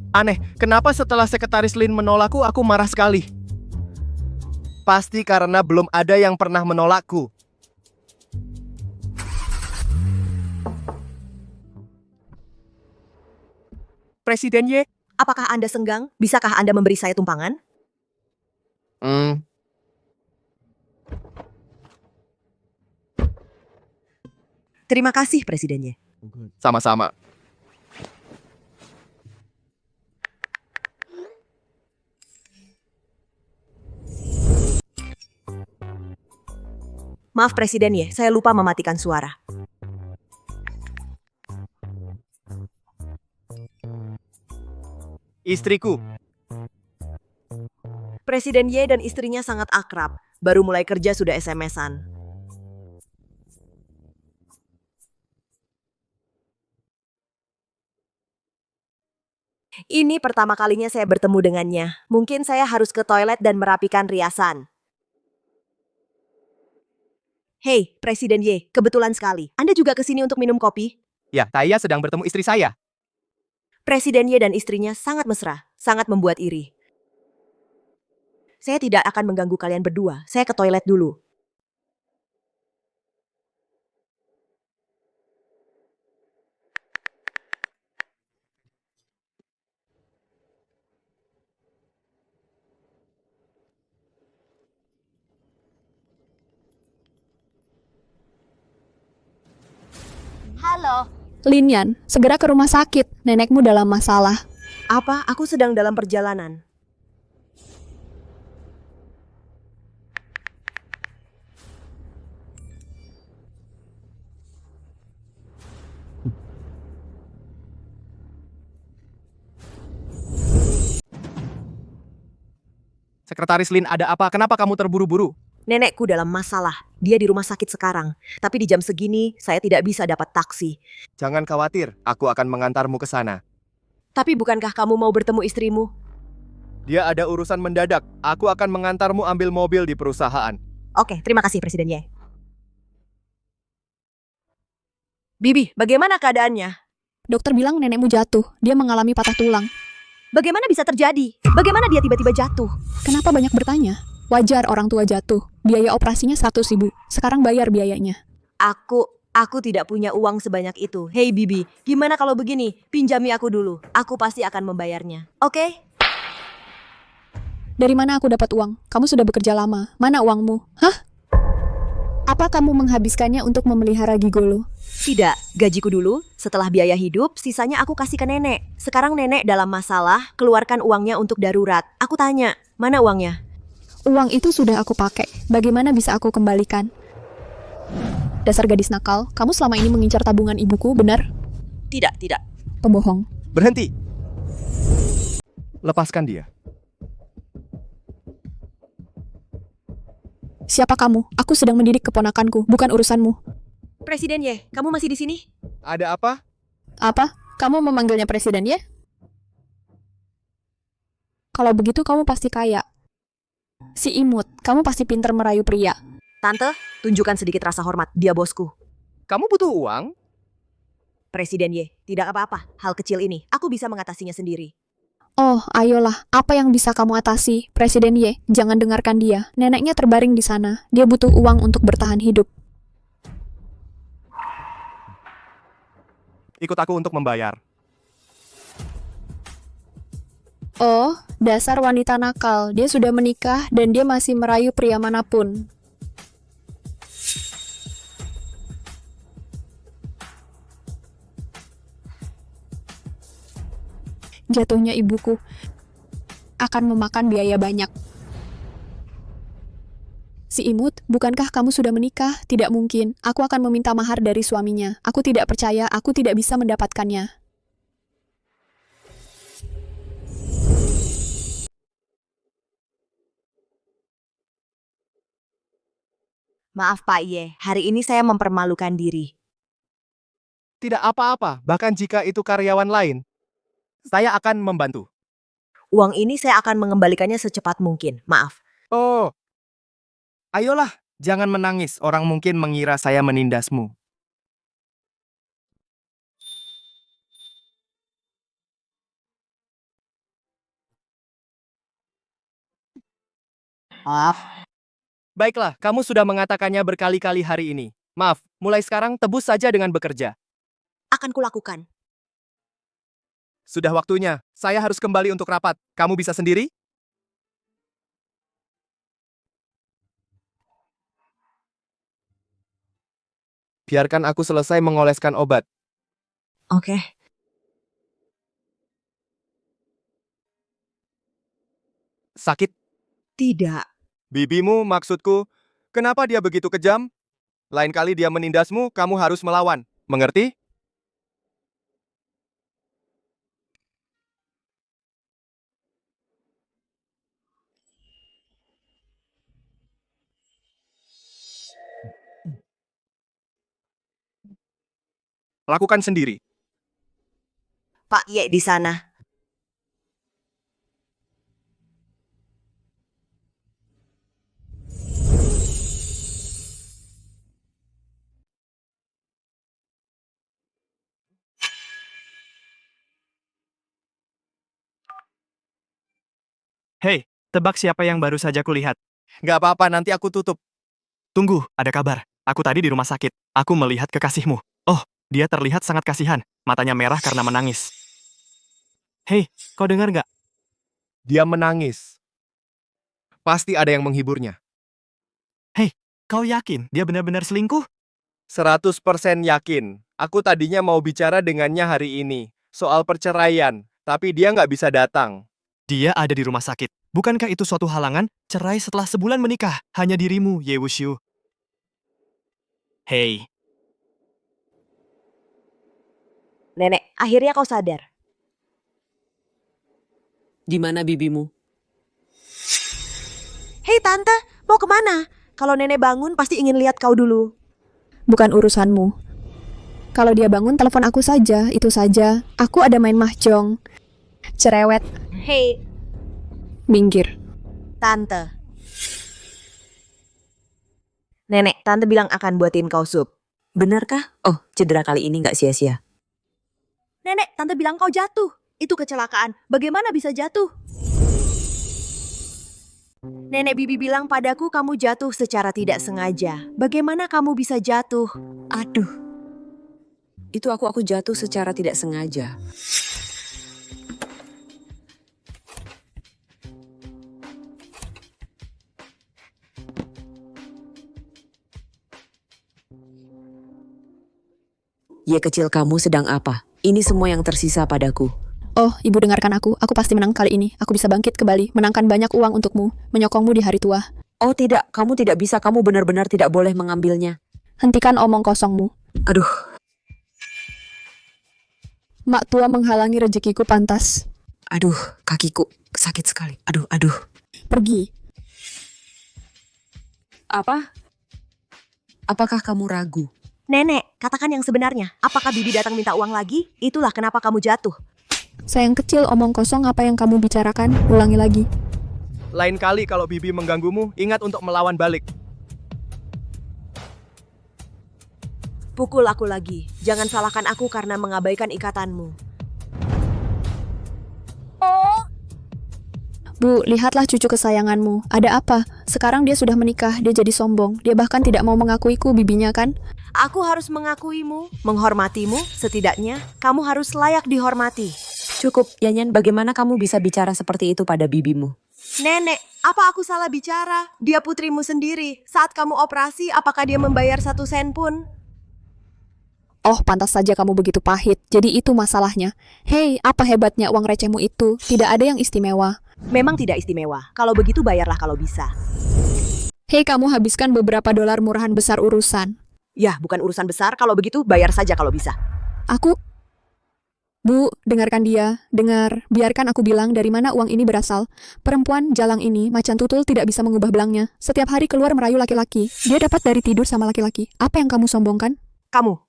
Aneh, kenapa setelah Sekretaris Lin menolakku, aku marah sekali? Pasti karena belum ada yang pernah menolakku. Presiden Y. Apakah Anda senggang? Bisakah Anda memberi saya tumpangan? Terima kasih Presiden Y. Sama-sama. Maaf Presiden Y, saya lupa mematikan suara. Istriku. Presiden Y dan istrinya sangat akrab. Baru mulai kerja sudah SMS-an. Ini pertama kalinya saya bertemu dengannya. Mungkin saya harus ke toilet dan merapikan riasan. Hei, Presiden Y, kebetulan sekali. Anda juga kesini untuk minum kopi? Ya, saya sedang bertemu istri saya. Presiden Y dan istrinya sangat mesra, sangat membuat iri. Saya tidak akan mengganggu kalian berdua. Saya ke toilet dulu. Halo. Linyan, segera ke rumah sakit. Nenekmu dalam masalah. Apa? Aku sedang dalam perjalanan. Sekretaris Lin, ada apa? Kenapa kamu terburu-buru? Nenekku dalam masalah. Dia di rumah sakit sekarang. Tapi di jam segini, saya tidak bisa dapat taksi. Jangan khawatir, aku akan mengantarmu ke sana. Tapi bukankah kamu mau bertemu istrimu? Dia ada urusan mendadak. Aku akan mengantarmu ambil mobil di perusahaan. Oke, terima kasih Presiden Y. Bibi, bagaimana keadaannya? Dokter bilang nenekmu jatuh. Dia mengalami patah tulang. Bagaimana bisa terjadi? Bagaimana dia tiba-tiba jatuh? Kenapa banyak bertanya? Wajar orang tua jatuh. Biaya operasinya 100.000. Sekarang bayar biayanya. Aku tidak punya uang sebanyak itu. Hei Bibi, gimana kalau begini? Pinjami aku dulu. Aku pasti akan membayarnya. Oke? Dari mana aku dapat uang? Kamu sudah bekerja lama. Mana uangmu? Hah? Apa kamu menghabiskannya untuk memelihara gigolo? Tidak, gajiku dulu. Setelah biaya hidup, sisanya aku kasih ke nenek. Sekarang nenek dalam masalah, keluarkan uangnya untuk darurat. Aku tanya, mana uangnya? Uang itu sudah aku pakai. Bagaimana bisa aku kembalikan? Dasar gadis nakal, kamu selama ini mengincar tabungan ibuku, benar? Tidak. Pembohong. Berhenti. Lepaskan dia. Siapa kamu? Aku sedang mendidik keponakanku, bukan urusanmu. Presiden Y, kamu masih di sini? Ada apa? Apa? Kamu memanggilnya presiden Y? Kalau begitu kamu pasti kaya. Si imut, kamu pasti pintar merayu pria. Tante, tunjukkan sedikit rasa hormat, dia bosku. Kamu butuh uang? Presiden Y, tidak apa-apa, hal kecil ini, aku bisa mengatasinya sendiri. Oh, ayolah, apa yang bisa kamu atasi? Presiden Y, jangan dengarkan dia. Neneknya terbaring di sana, dia butuh uang untuk bertahan hidup. Ikut aku untuk membayar. Oh, dasar wanita nakal. Dia sudah menikah dan dia masih merayu pria manapun. Jatuhnya ibuku akan memakan biaya banyak. Si imut, bukankah kamu sudah menikah? Tidak mungkin. Aku akan meminta mahar dari suaminya. Aku tidak percaya, aku tidak bisa mendapatkannya. Maaf Pak Ye, hari ini saya mempermalukan diri. Tidak apa-apa, bahkan jika itu karyawan lain. Saya akan membantu. Uang ini saya akan mengembalikannya secepat mungkin. Maaf. Oh, ayolah, jangan menangis. Orang mungkin mengira saya menindasmu. Maaf. Baiklah, kamu sudah mengatakannya berkali-kali hari ini. Maaf, mulai sekarang tebus saja dengan bekerja. Akan kulakukan. Sudah waktunya, saya harus kembali untuk rapat. Kamu bisa sendiri? Biarkan aku selesai mengoleskan obat. Oke. Sakit? Tidak. Bibimu, maksudku. Kenapa dia begitu kejam? Lain kali dia menindasmu, kamu harus melawan. Mengerti? Lakukan sendiri. Pak Ye di sana. Hei, tebak siapa yang baru saja kulihat? Gak apa-apa, nanti aku tutup. Tunggu, ada kabar. Aku tadi di rumah sakit. Aku melihat kekasihmu. Oh, dia terlihat sangat kasihan. Matanya merah karena menangis. Hei, kau dengar nggak? Dia menangis. Pasti ada yang menghiburnya. Hei, kau yakin dia benar-benar selingkuh? 100% yakin. Aku tadinya mau bicara dengannya hari ini. Soal perceraian. Tapi dia nggak bisa datang. Dia ada di rumah sakit. Bukankah itu suatu halangan? Cerai setelah sebulan menikah. Hanya dirimu, Ye Wuxiu. Hei. Nenek, akhirnya kau sadar. Di mana bibimu? Hei Tante, mau kemana? Kalau nenek bangun pasti ingin lihat kau dulu. Bukan urusanmu. Kalau dia bangun, telepon aku saja, itu saja. Aku ada main mahjong. Cerewet. Hei, Minggir. Tante. Nenek, Tante bilang akan buatin kau sup. Benarkah? Oh, cedera kali ini nggak sia-sia. Nenek, Tante bilang kau jatuh. Itu kecelakaan. Bagaimana bisa jatuh? Nenek Bibi bilang padaku kamu jatuh secara tidak sengaja. Bagaimana kamu bisa jatuh? Aduh. Itu aku jatuh secara tidak sengaja. Ye kecil, kamu sedang apa? Ini semua yang tersisa padaku. Oh, ibu dengarkan aku. Aku pasti menang kali ini. Aku bisa bangkit kembali, menangkan banyak uang untukmu, menyokongmu di hari tua. Oh tidak, kamu tidak bisa. Kamu benar-benar tidak boleh mengambilnya. Hentikan omong kosongmu. Aduh. Mak tua menghalangi rezekiku pantas. Aduh, kakiku sakit sekali. Aduh. Pergi. Apa? Apakah kamu ragu? Nenek, katakan yang sebenarnya. Apakah Bibi datang minta uang lagi? Itulah kenapa kamu jatuh. Sayang kecil, omong kosong apa yang kamu bicarakan? Ulangi lagi. Lain kali kalau Bibi mengganggumu, ingat untuk melawan balik. Pukul aku lagi. Jangan salahkan aku karena mengabaikan ikatanmu. Bu, lihatlah cucu kesayanganmu. Ada apa? Sekarang dia sudah menikah, dia jadi sombong. Dia bahkan tidak mau mengakuiku bibinya kan? Aku harus mengakuimu, menghormatimu. Setidaknya, kamu harus layak dihormati. Cukup, Yanyan, bagaimana kamu bisa bicara seperti itu pada bibimu? Nenek, apa aku salah bicara? Dia putrimu sendiri. Saat kamu operasi, apakah dia membayar 1 sen pun? Oh, pantas saja kamu begitu pahit. Jadi itu masalahnya. Hei, apa hebatnya uang recehmu itu? Tidak ada yang istimewa. Memang tidak istimewa. Kalau begitu bayarlah kalau bisa. Hei, kamu habiskan beberapa dolar murahan besar urusan. Ya, bukan urusan besar. Kalau begitu bayar saja kalau bisa. Aku Bu, dengarkan dia. Dengar, biarkan aku bilang dari mana uang ini berasal. Perempuan jalang ini, macan tutul tidak bisa mengubah belangnya. Setiap hari keluar merayu laki-laki. Dia dapat dari tidur sama laki-laki. Apa yang kamu sombongkan? Kamu.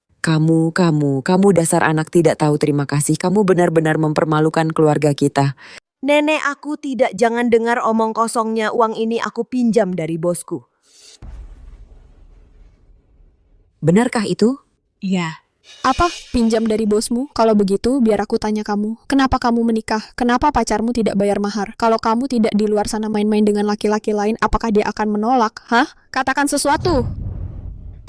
Kamu dasar anak tidak tahu terima kasih. Kamu benar-benar mempermalukan keluarga kita. Nenek aku tidak, jangan dengar omong kosongnya. Uang ini aku pinjam dari bosku. Benarkah itu? Iya. Apa? Pinjam dari bosmu? Kalau begitu, biar aku tanya kamu. Kenapa kamu menikah? Kenapa pacarmu tidak bayar mahar? Kalau kamu tidak di luar sana main-main dengan laki-laki lain, apakah dia akan menolak? Hah? Katakan sesuatu.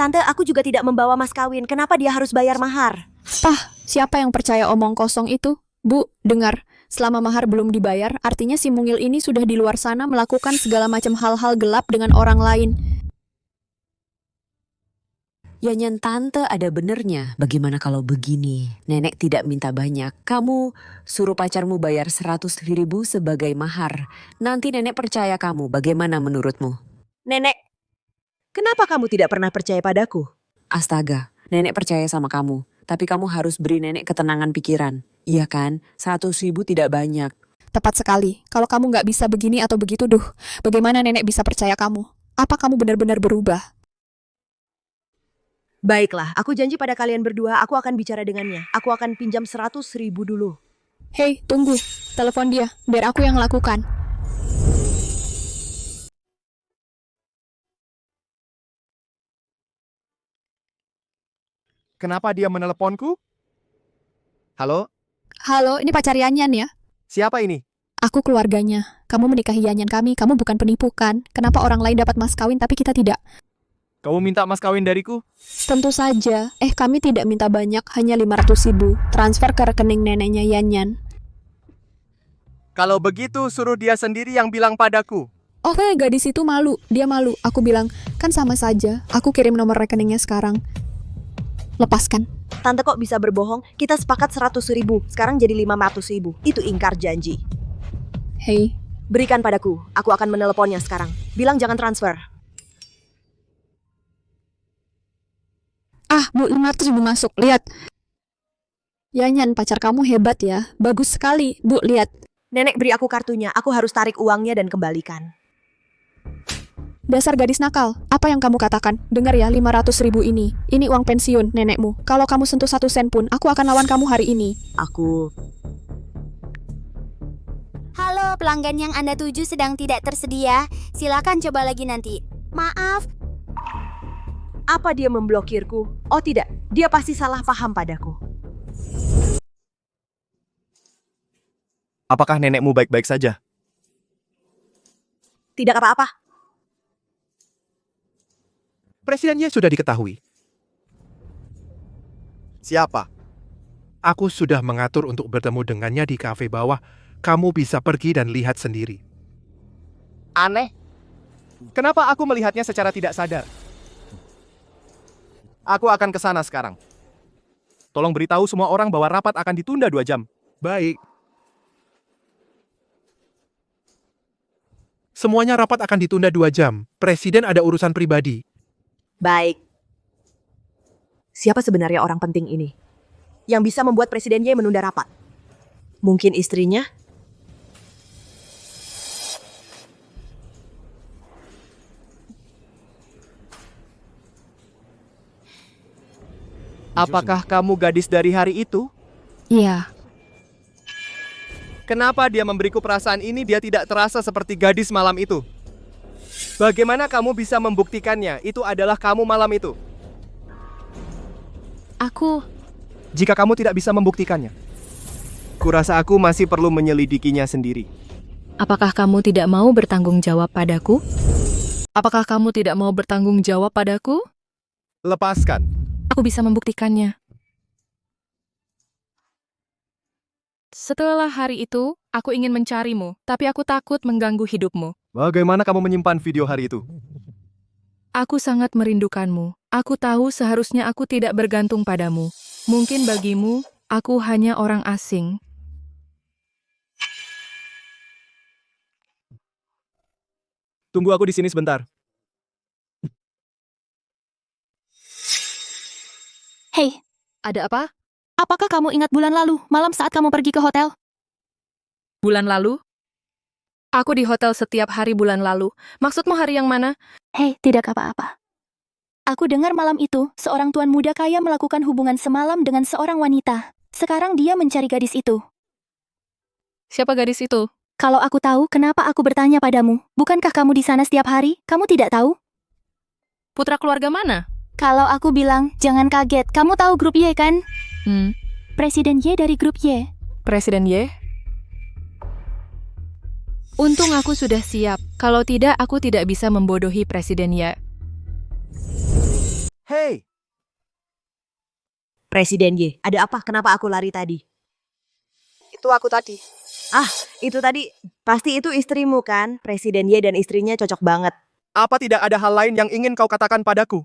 Tante, aku juga tidak membawa mas kawin. Kenapa dia harus bayar mahar? Pah, siapa yang percaya omong kosong itu? Bu, dengar. Selama mahar belum dibayar, artinya si mungil ini sudah di luar sana melakukan segala macam hal-hal gelap dengan orang lain. Yanyan, tante ada benernya. Bagaimana kalau begini? Nenek tidak minta banyak. Kamu suruh pacarmu bayar 100.000 sebagai mahar. Nanti nenek percaya kamu. Bagaimana menurutmu? Nenek, kenapa kamu tidak pernah percaya padaku? Astaga, nenek percaya sama kamu. Tapi kamu harus beri nenek ketenangan pikiran. Iya kan? 100.000 tidak banyak. Tepat sekali. Kalau kamu nggak bisa begini atau begitu, bagaimana nenek bisa percaya kamu? Apa kamu benar-benar berubah? Baiklah, aku janji pada kalian berdua, aku akan bicara dengannya. Aku akan pinjam 100.000 dulu. Hei, tunggu. Telepon dia, biar aku yang lakukan. Kenapa dia meneleponku? Halo? Halo, ini pacar Yanyan ya? Siapa ini? Aku keluarganya. Kamu menikahi Yanyan kami, kamu bukan penipu kan? Kenapa orang lain dapat mas kawin tapi kita tidak? Kamu minta mas kawin dariku? Tentu saja. Kami tidak minta banyak, hanya 500.000. Transfer ke rekening neneknya Yanyan. Kalau begitu, suruh dia sendiri yang bilang padaku. Gadis itu malu. Dia malu. Aku bilang, kan sama saja. Aku kirim nomor rekeningnya sekarang. Lepaskan. Tante kok bisa berbohong? Kita sepakat 100.000, sekarang jadi 500.000. Itu ingkar janji. Hei. Berikan padaku, aku akan meneleponnya sekarang. Bilang jangan transfer. Bu, 500.000 masuk. Lihat. Yanyan, pacar kamu hebat ya. Bagus sekali. Bu, lihat. Nenek beri aku kartunya, aku harus tarik uangnya dan kembalikan. Dasar gadis nakal. Apa yang kamu katakan? Dengar ya, 500.000 ini. Ini uang pensiun nenekmu. Kalau kamu sentuh 1 sen pun, aku akan lawan kamu hari ini. Halo, pelanggan yang Anda tuju sedang tidak tersedia. Silakan coba lagi nanti. Maaf. Apa dia memblokirku? Oh tidak, dia pasti salah paham padaku. Apakah nenekmu baik-baik saja? Tidak apa-apa. Presidennya sudah diketahui. Siapa? Aku sudah mengatur untuk bertemu dengannya di kafe bawah. Kamu bisa pergi dan lihat sendiri. Aneh. Kenapa aku melihatnya secara tidak sadar? Aku akan ke sana sekarang. Tolong beritahu semua orang bahwa rapat akan ditunda 2 jam. Baik. Semuanya rapat akan ditunda 2 jam. Presiden ada urusan pribadi. Baik. Siapa sebenarnya orang penting ini? Yang bisa membuat Presiden Ye menunda rapat? Mungkin istrinya? Apakah kamu gadis dari hari itu? Iya. Kenapa dia memberiku perasaan ini? Dia tidak terasa seperti gadis malam itu. Bagaimana kamu bisa membuktikannya? Itu adalah kamu malam itu. Jika kamu tidak bisa membuktikannya, kurasa aku masih perlu menyelidikinya sendiri. Apakah kamu tidak mau bertanggung jawab padaku? Apakah kamu tidak mau bertanggung jawab padaku? Lepaskan. Aku bisa membuktikannya. Setelah hari itu, aku ingin mencarimu, tapi aku takut mengganggu hidupmu. Bagaimana kamu menyimpan video hari itu? Aku sangat merindukanmu. Aku tahu seharusnya aku tidak bergantung padamu. Mungkin bagimu, aku hanya orang asing. Tunggu aku di sini sebentar. Hei, ada apa? Apakah kamu ingat bulan lalu, malam saat kamu pergi ke hotel? Bulan lalu? Aku di hotel setiap hari bulan lalu. Maksudmu hari yang mana? Hei, tidak apa-apa. Aku dengar malam itu, seorang tuan muda kaya melakukan hubungan semalam dengan seorang wanita. Sekarang dia mencari gadis itu. Siapa gadis itu? Kalau aku tahu, kenapa aku bertanya padamu? Bukankah kamu di sana setiap hari? Kamu tidak tahu? Putra keluarga mana? Kalau aku bilang, jangan kaget. Kamu tahu grup Y kan? Presiden Y dari grup Y. Presiden Y? Untung aku sudah siap. Kalau tidak, aku tidak bisa membodohi Presiden Y. Hei, Presiden Y, ada apa? Kenapa aku lari tadi? Itu aku tadi. Ah, itu tadi. Pasti itu istrimu kan? Presiden Y dan istrinya cocok banget. apa tidak ada hal lain yang ingin kau katakan padaku?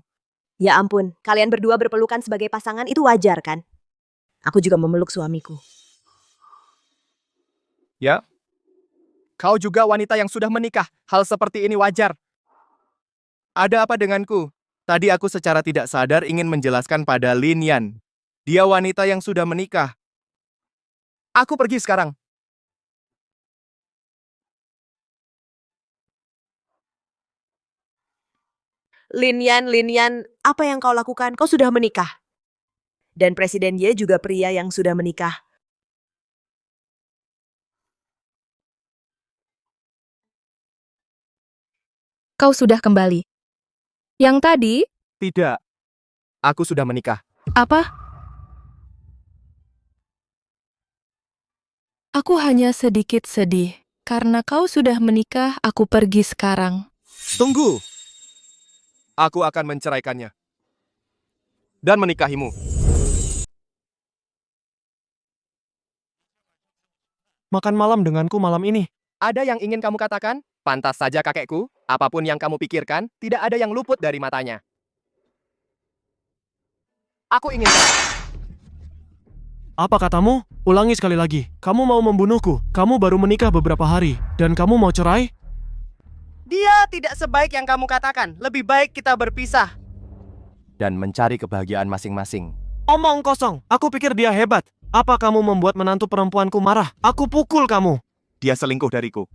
Ya ampun, kalian berdua berpelukan sebagai pasangan itu wajar kan? Aku juga memeluk suamiku. Ya. Kau juga wanita yang sudah menikah. Hal seperti ini wajar. Ada apa denganku? Tadi aku secara tidak sadar ingin menjelaskan pada Lin Yan. Dia wanita yang sudah menikah. Aku pergi sekarang. Lin Yan, apa yang kau lakukan? Kau sudah menikah. Dan Presiden Ye juga pria yang sudah menikah. Kau sudah kembali. Yang tadi? Tidak. Aku sudah menikah. Apa? Aku hanya sedikit sedih. Karena kau sudah menikah, aku pergi sekarang. Tunggu. Aku akan menceraikannya. Dan menikahimu. Makan malam denganku malam ini. Ada yang ingin kamu katakan? Pantas saja kakekku, apapun yang kamu pikirkan, tidak ada yang luput dari matanya. Aku ingin... Apa katamu? Ulangi sekali lagi. Kamu mau membunuhku. Kamu baru menikah beberapa hari. Dan kamu mau cerai? Dia tidak sebaik yang kamu katakan. Lebih baik kita berpisah. Dan mencari kebahagiaan masing-masing. Omong kosong. Aku pikir dia hebat. Apa kamu membuat menantu perempuanku marah? Aku pukul kamu. Dia selingkuh dariku.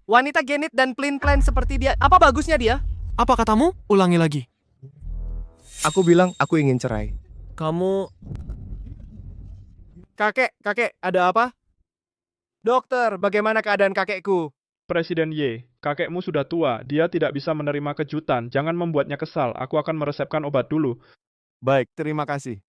Wanita genit dan plain-plain seperti dia. Apa bagusnya dia? Apa katamu? Ulangi lagi. Aku bilang aku ingin cerai. Kamu... Kakek, ada apa? Dokter, bagaimana keadaan kakekku? Presiden Y, kakekmu sudah tua, dia tidak bisa menerima kejutan. Jangan membuatnya kesal, aku akan meresepkan obat dulu. Baik, terima kasih.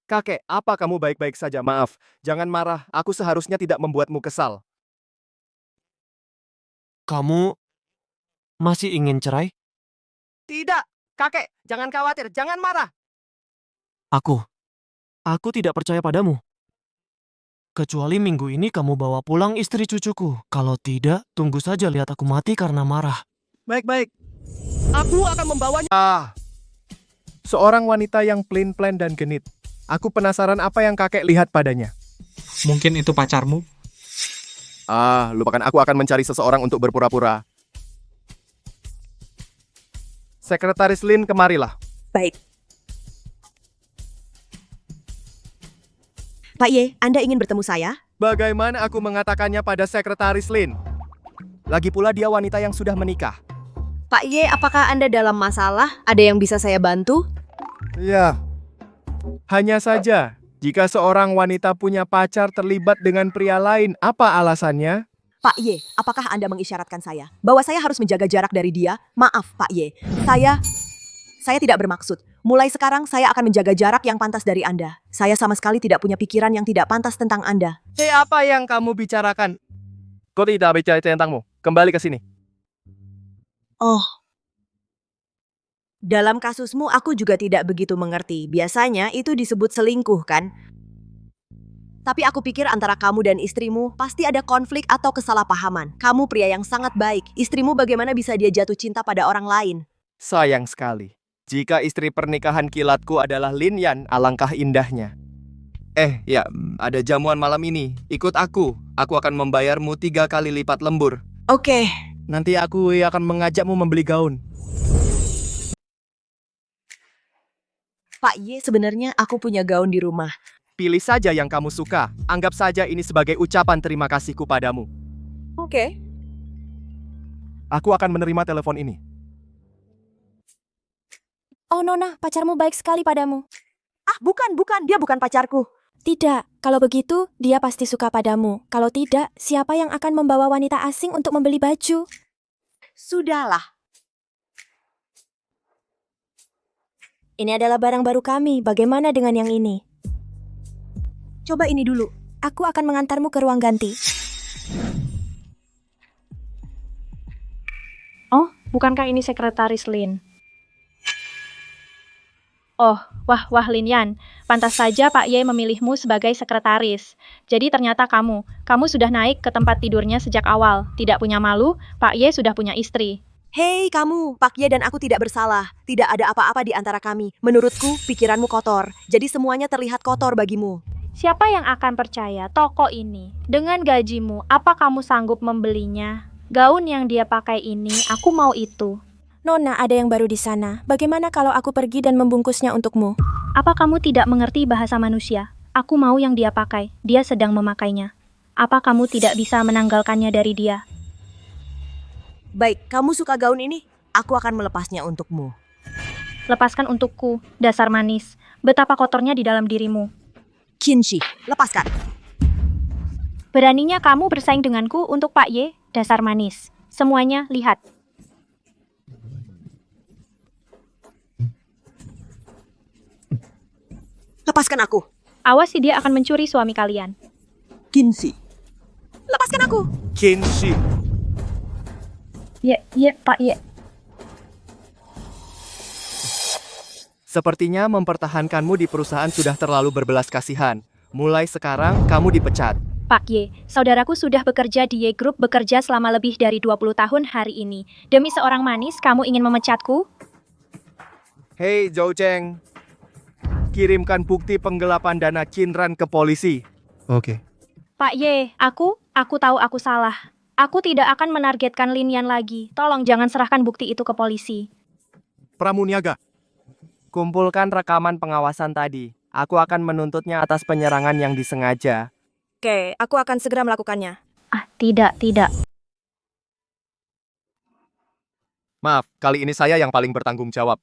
Kakek, apa kamu baik-baik saja? Maaf, jangan marah. Aku seharusnya tidak membuatmu kesal. Kamu masih ingin cerai? Tidak, kakek, jangan khawatir, jangan marah. Aku tidak percaya padamu. Kecuali minggu ini kamu bawa pulang istri cucuku. Kalau tidak, tunggu saja lihat aku mati karena marah. Baik-baik. Aku akan membawanya. Seorang wanita yang plain-plain dan genit. Aku penasaran apa yang kakek lihat padanya. Mungkin itu pacarmu? Lupakan, aku akan mencari seseorang untuk berpura-pura. Sekretaris Lin, kemarilah. Baik. Pak Ye, Anda ingin bertemu saya? Bagaimana aku mengatakannya pada Sekretaris Lin? Lagi pula dia wanita yang sudah menikah. Pak Ye, apakah Anda dalam masalah? Ada yang bisa saya bantu? Ya. Hanya saja, jika seorang wanita punya pacar terlibat dengan pria lain, apa alasannya? Pak Ye, apakah Anda mengisyaratkan saya bahwa saya harus menjaga jarak dari dia? Maaf, Pak Ye. Saya tidak bermaksud. Mulai sekarang saya akan menjaga jarak yang pantas dari Anda. Saya sama sekali tidak punya pikiran yang tidak pantas tentang Anda. Hei, apa yang kamu bicarakan? Kau tidak bicara tentangmu. Kembali ke sini. Oh. Dalam kasusmu aku juga tidak begitu mengerti. Biasanya itu disebut selingkuh, kan? Tapi aku pikir antara kamu dan istrimu pasti ada konflik atau kesalahpahaman. Kamu pria yang sangat baik. Istrimu bagaimana bisa dia jatuh cinta pada orang lain? Sayang sekali. Jika istri pernikahan kilatku adalah Lin Yan, alangkah indahnya. Ya, ada jamuan malam ini. Ikut aku. Aku akan membayarmu 3 kali lipat lembur. Oke. Nanti aku akan mengajakmu membeli gaun. Pak Ye, sebenarnya aku punya gaun di rumah. Pilih saja yang kamu suka. Anggap saja ini sebagai ucapan terima kasihku padamu. Oke. Aku akan menerima telepon ini. Oh Nona, pacarmu baik sekali padamu. Ah, bukan. Dia bukan pacarku. Tidak, kalau begitu dia pasti suka padamu. Kalau tidak, siapa yang akan membawa wanita asing untuk membeli baju? Sudahlah. Ini adalah barang baru kami, bagaimana dengan yang ini? Coba ini dulu. Aku akan mengantarmu ke ruang ganti. Oh, bukankah ini sekretaris Lin? Oh, wah Lin Yan. Pantas saja Pak Ye memilihmu sebagai sekretaris. Jadi ternyata kamu sudah naik ke tempat tidurnya sejak awal. Tidak punya malu, Pak Ye sudah punya istri. Hei kamu, Pak Ye dan aku tidak bersalah. Tidak ada apa-apa di antara kami. Menurutku, pikiranmu kotor. Jadi semuanya terlihat kotor bagimu. Siapa yang akan percaya toko ini? Dengan gajimu, apa kamu sanggup membelinya? Gaun yang dia pakai ini, aku mau itu. Nona, ada yang baru di sana. Bagaimana kalau aku pergi dan membungkusnya untukmu? Apa kamu tidak mengerti bahasa manusia? Aku mau yang dia pakai. Dia sedang memakainya. Apa kamu tidak bisa menanggalkannya dari dia? Baik, kamu suka gaun ini? Aku akan melepasnya untukmu. Lepaskan untukku, dasar manis. Betapa kotornya di dalam dirimu. Kinshi, lepaskan. Beraninya kamu bersaing denganku untuk Pak Ye, dasar manis. Semuanya lihat. Lepaskan aku. Awas dia akan mencuri suami kalian. Kinshi. Lepaskan aku. Kinshi. Ya, Pak Ye. Sepertinya mempertahankanmu di perusahaan sudah terlalu berbelas kasihan. Mulai sekarang, kamu dipecat. Pak Ye, saudaraku sudah bekerja di Ye Group bekerja selama lebih dari 20 tahun hari ini. Demi seorang manis, kamu ingin memecatku? Hei Zhou Cheng, kirimkan bukti penggelapan dana Qinran ke polisi. Oke. Pak Ye, aku tahu aku salah. Aku tidak akan menargetkan Lin Yan lagi. Tolong jangan serahkan bukti itu ke polisi. Pramuniaga, kumpulkan rekaman pengawasan tadi. Aku akan menuntutnya atas penyerangan yang disengaja. Oke, aku akan segera melakukannya. Ah, tidak. Maaf, kali ini saya yang paling bertanggung jawab.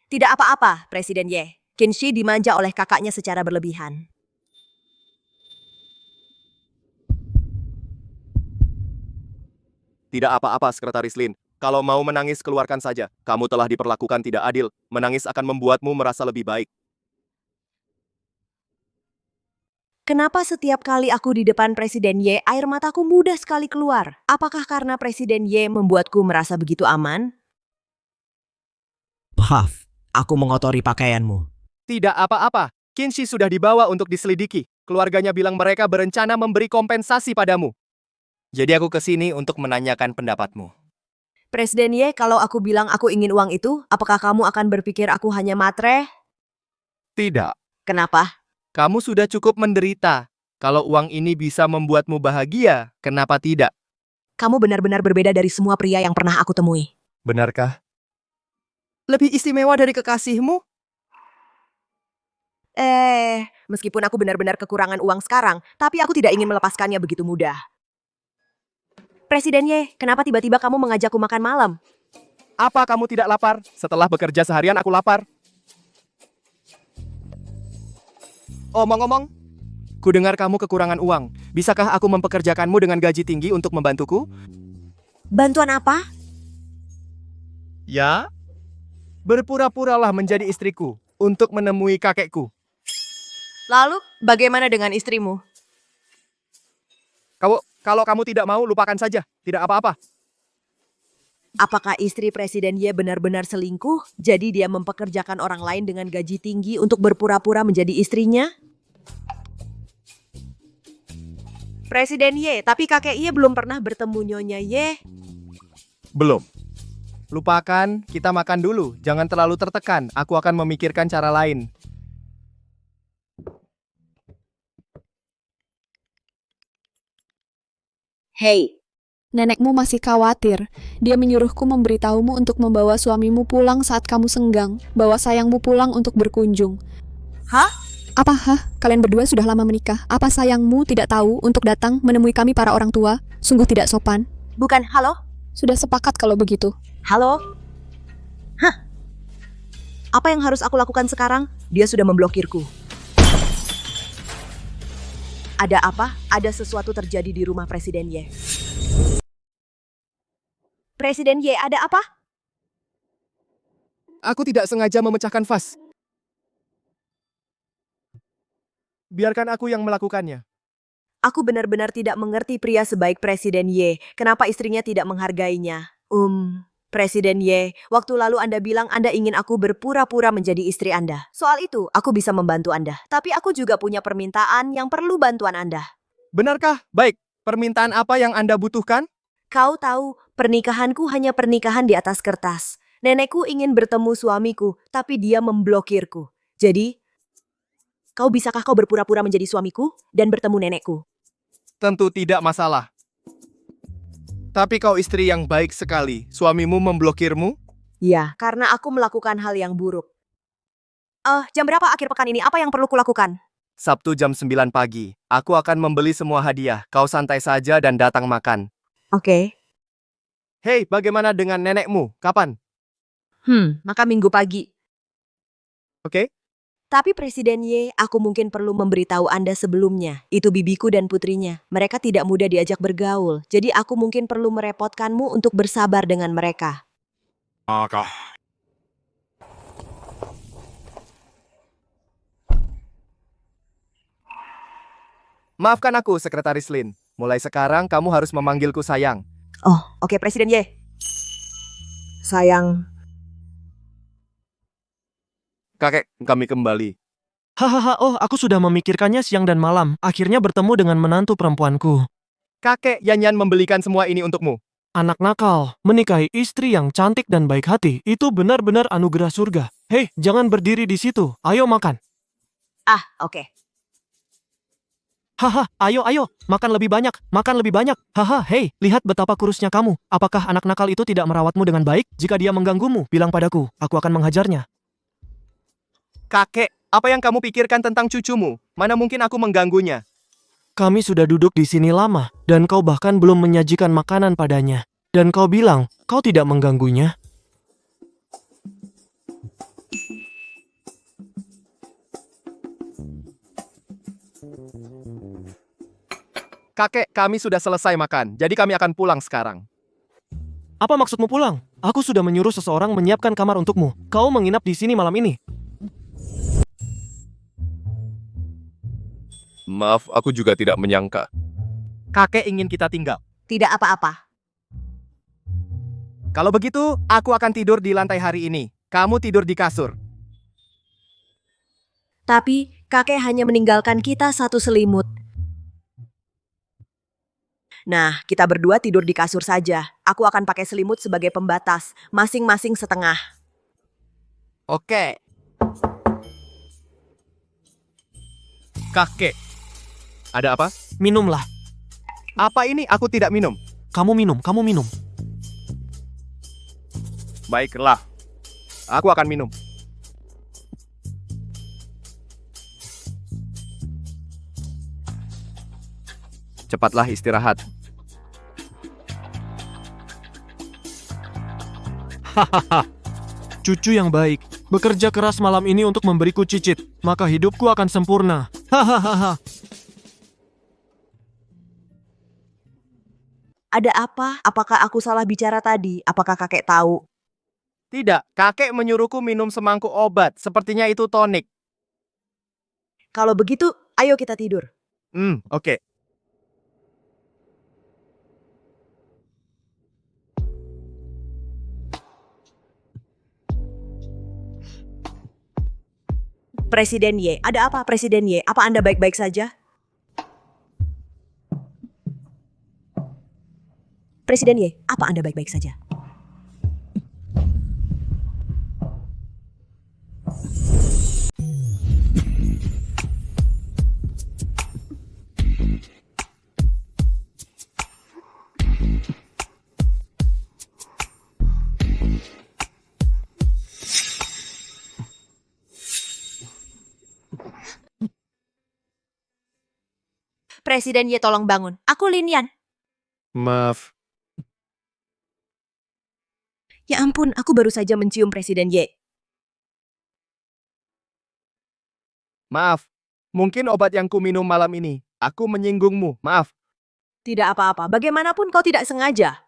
Tidak apa-apa, Presiden Ye. Kinshi dimanja oleh kakaknya secara berlebihan. Tidak apa-apa, Sekretaris Lin. Kalau mau menangis, keluarkan saja. Kamu telah diperlakukan tidak adil. Menangis akan membuatmu merasa lebih baik. Kenapa setiap kali aku di depan Presiden Ye, air mataku mudah sekali keluar? Apakah karena Presiden Ye membuatku merasa begitu aman? Maaf, aku mengotori pakaianmu. Tidak apa-apa. Kinshi sudah dibawa untuk diselidiki. Keluarganya bilang mereka berencana memberi kompensasi padamu. Jadi aku kesini untuk menanyakan pendapatmu. Presiden Ye, kalau aku bilang aku ingin uang itu, apakah kamu akan berpikir aku hanya matre? Tidak. Kenapa? Kamu sudah cukup menderita. Kalau uang ini bisa membuatmu bahagia, kenapa tidak? Kamu benar-benar berbeda dari semua pria yang pernah aku temui. Benarkah? Lebih istimewa dari kekasihmu? Meskipun aku benar-benar kekurangan uang sekarang, tapi aku tidak ingin melepaskannya begitu mudah. Presiden Ye, kenapa tiba-tiba kamu mengajakku makan malam? Apa kamu tidak lapar? Setelah bekerja seharian aku lapar. Omong-omong, ku dengar kamu kekurangan uang. Bisakah aku mempekerjakanmu dengan gaji tinggi untuk membantuku? Bantuan apa? Ya, berpura-puralah menjadi istriku untuk menemui kakekku. Lalu, bagaimana dengan istrimu? Kalau kamu tidak mau, lupakan saja. Tidak apa-apa. Apakah istri Presiden Ye benar-benar selingkuh? Jadi dia mempekerjakan orang lain dengan gaji tinggi untuk berpura-pura menjadi istrinya? Presiden Ye, tapi kakek Ye belum pernah bertemu Nyonya Ye. Belum. Lupakan, kita makan dulu. Jangan terlalu tertekan. Aku akan memikirkan cara lain. Hei. Nenekmu masih khawatir. Dia menyuruhku memberitahumu untuk membawa suamimu pulang saat kamu senggang. Bawa sayangmu pulang untuk berkunjung. Hah? Apa hah? Kalian berdua sudah lama menikah. Apa sayangmu tidak tahu untuk datang menemui kami para orang tua? Sungguh tidak sopan. Bukan, halo? Sudah sepakat kalau begitu. Halo? Hah? Apa yang harus aku lakukan sekarang? Dia sudah memblokirku. Ada apa? Ada sesuatu terjadi di rumah Presiden Ye. Presiden Ye, ada apa? Aku tidak sengaja memecahkan vas. Biarkan aku yang melakukannya. Aku benar-benar tidak mengerti pria sebaik Presiden Ye. Kenapa istrinya tidak menghargainya? Presiden Ye, waktu lalu Anda bilang Anda ingin aku berpura-pura menjadi istri Anda. Soal itu, aku bisa membantu Anda. Tapi aku juga punya permintaan yang perlu bantuan Anda. Benarkah? Baik, permintaan apa yang Anda butuhkan? Kau tahu, pernikahanku hanya pernikahan di atas kertas. Nenekku ingin bertemu suamiku, tapi dia memblokirku. Jadi, bisakah kau berpura-pura menjadi suamiku dan bertemu nenekku? Tentu tidak masalah. Tapi kau istri yang baik sekali. Suamimu memblokirmu? Ya, karena aku melakukan hal yang buruk. Jam berapa akhir pekan ini? Apa yang perlu kulakukan? Sabtu jam 9 pagi. Aku akan membeli semua hadiah. Kau santai saja dan datang makan. Oke. Hei, bagaimana dengan nenekmu? Kapan? Maka minggu pagi. Oke. Tapi Presiden Ye, aku mungkin perlu memberitahu Anda sebelumnya. Itu bibiku dan putrinya. Mereka tidak mudah diajak bergaul. Jadi aku mungkin perlu merepotkanmu untuk bersabar dengan mereka. Maafkan aku, Sekretaris Lin. Mulai sekarang kamu harus memanggilku sayang. Oh, oke Presiden Ye. Sayang. Kakek, kami kembali. Hahaha, oh aku sudah memikirkannya siang dan malam. Akhirnya bertemu dengan menantu perempuanku. Kakek Yanyan membelikan semua ini untukmu. Anak nakal, menikahi istri yang cantik dan baik hati, itu benar-benar anugerah surga. Hei, jangan berdiri di situ. Ayo makan. Oke. Haha, ayo, makan lebih banyak, makan lebih banyak. Haha, hei, lihat betapa kurusnya kamu. Apakah anak nakal itu tidak merawatmu dengan baik? Jika dia mengganggumu, bilang padaku, aku akan menghajarnya. Kakek, apa yang kamu pikirkan tentang cucumu? Mana mungkin aku mengganggunya? Kami sudah duduk di sini lama, dan kau bahkan belum menyajikan makanan padanya. Dan kau bilang, kau tidak mengganggunya. Kakek, kami sudah selesai makan, jadi kami akan pulang sekarang. Apa maksudmu pulang? Aku sudah menyuruh seseorang menyiapkan kamar untukmu. Kau menginap di sini malam ini. Maaf, aku juga tidak menyangka. Kakek ingin kita tinggal. Tidak apa-apa. Kalau begitu, aku akan tidur di lantai hari ini. Kamu tidur di kasur. Tapi, kakek hanya meninggalkan kita satu selimut. Nah, kita berdua tidur di kasur saja. Aku akan pakai selimut sebagai pembatas, masing-masing setengah. Oke. Kakek. Ada apa? Minumlah. Apa ini? Aku tidak minum. Kamu minum, kamu minum. Baiklah. Aku akan minum. Cepatlah istirahat. Hahaha. Cucu yang baik. Bekerja keras malam ini untuk memberiku cicit. Maka hidupku akan sempurna. Hahaha. Ada apa? Apakah aku salah bicara tadi? Apakah kakek tahu? Tidak, kakek menyuruhku minum semangkuk obat. Sepertinya itu tonik. Kalau begitu, ayo kita tidur. Oke. Presiden Ye, ada apa Presiden Ye? Apa Anda baik-baik saja? Presiden Ye, apa Anda baik-baik saja? Presiden Ye tolong bangun. Aku Lin Yan. Maaf. Ya ampun, aku baru saja mencium Presiden Ye. Maaf. Mungkin obat yang ku minum malam ini. Aku menyinggungmu. Maaf. Tidak apa-apa, bagaimanapun kau tidak sengaja.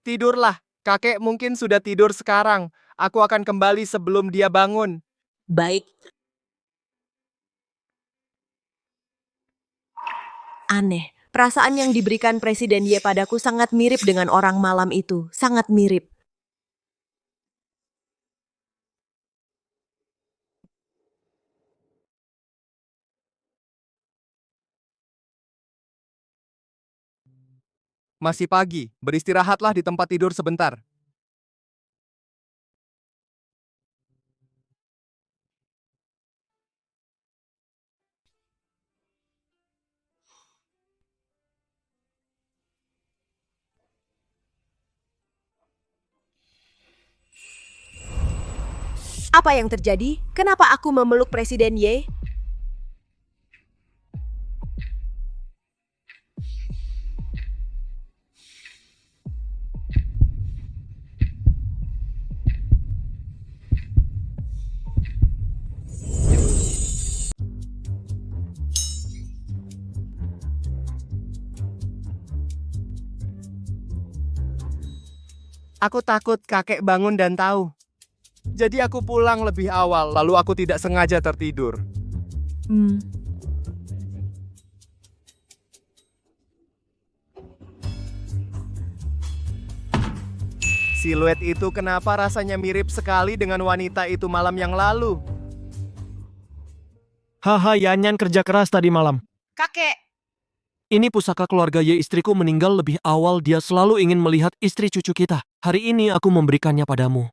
Tidurlah. Kakek mungkin sudah tidur sekarang. Aku akan kembali sebelum dia bangun. Baik. Aneh, perasaan yang diberikan Presiden Ye padaku sangat mirip dengan orang malam itu. Sangat mirip. Masih pagi. Beristirahatlah di tempat tidur sebentar. Apa yang terjadi? Kenapa aku memeluk Presiden Ye? Aku takut kakek bangun dan tahu. Jadi aku pulang lebih awal, lalu aku tidak sengaja tertidur. Siluet itu kenapa rasanya mirip sekali dengan wanita itu malam yang lalu? Haha, Yanyan kerja keras tadi malam. Kakek. Ini pusaka keluarga Ye, istriku meninggal lebih awal. Dia selalu ingin melihat istri cucu kita. Hari ini aku memberikannya padamu.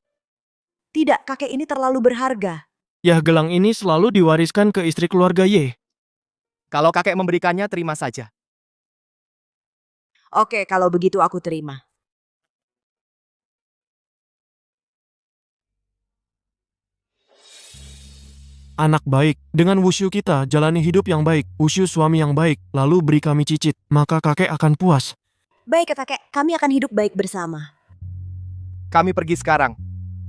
Tidak, kakek ini terlalu berharga. Ya, gelang ini selalu diwariskan ke istri keluarga Ye. Kalau kakek memberikannya, terima saja. Oke, kalau begitu aku terima. Anak baik, dengan wushu kita jalani hidup yang baik, wushu suami yang baik, lalu beri kami cicit, maka kakek akan puas. Baik, kakek, kami akan hidup baik bersama. Kami pergi sekarang.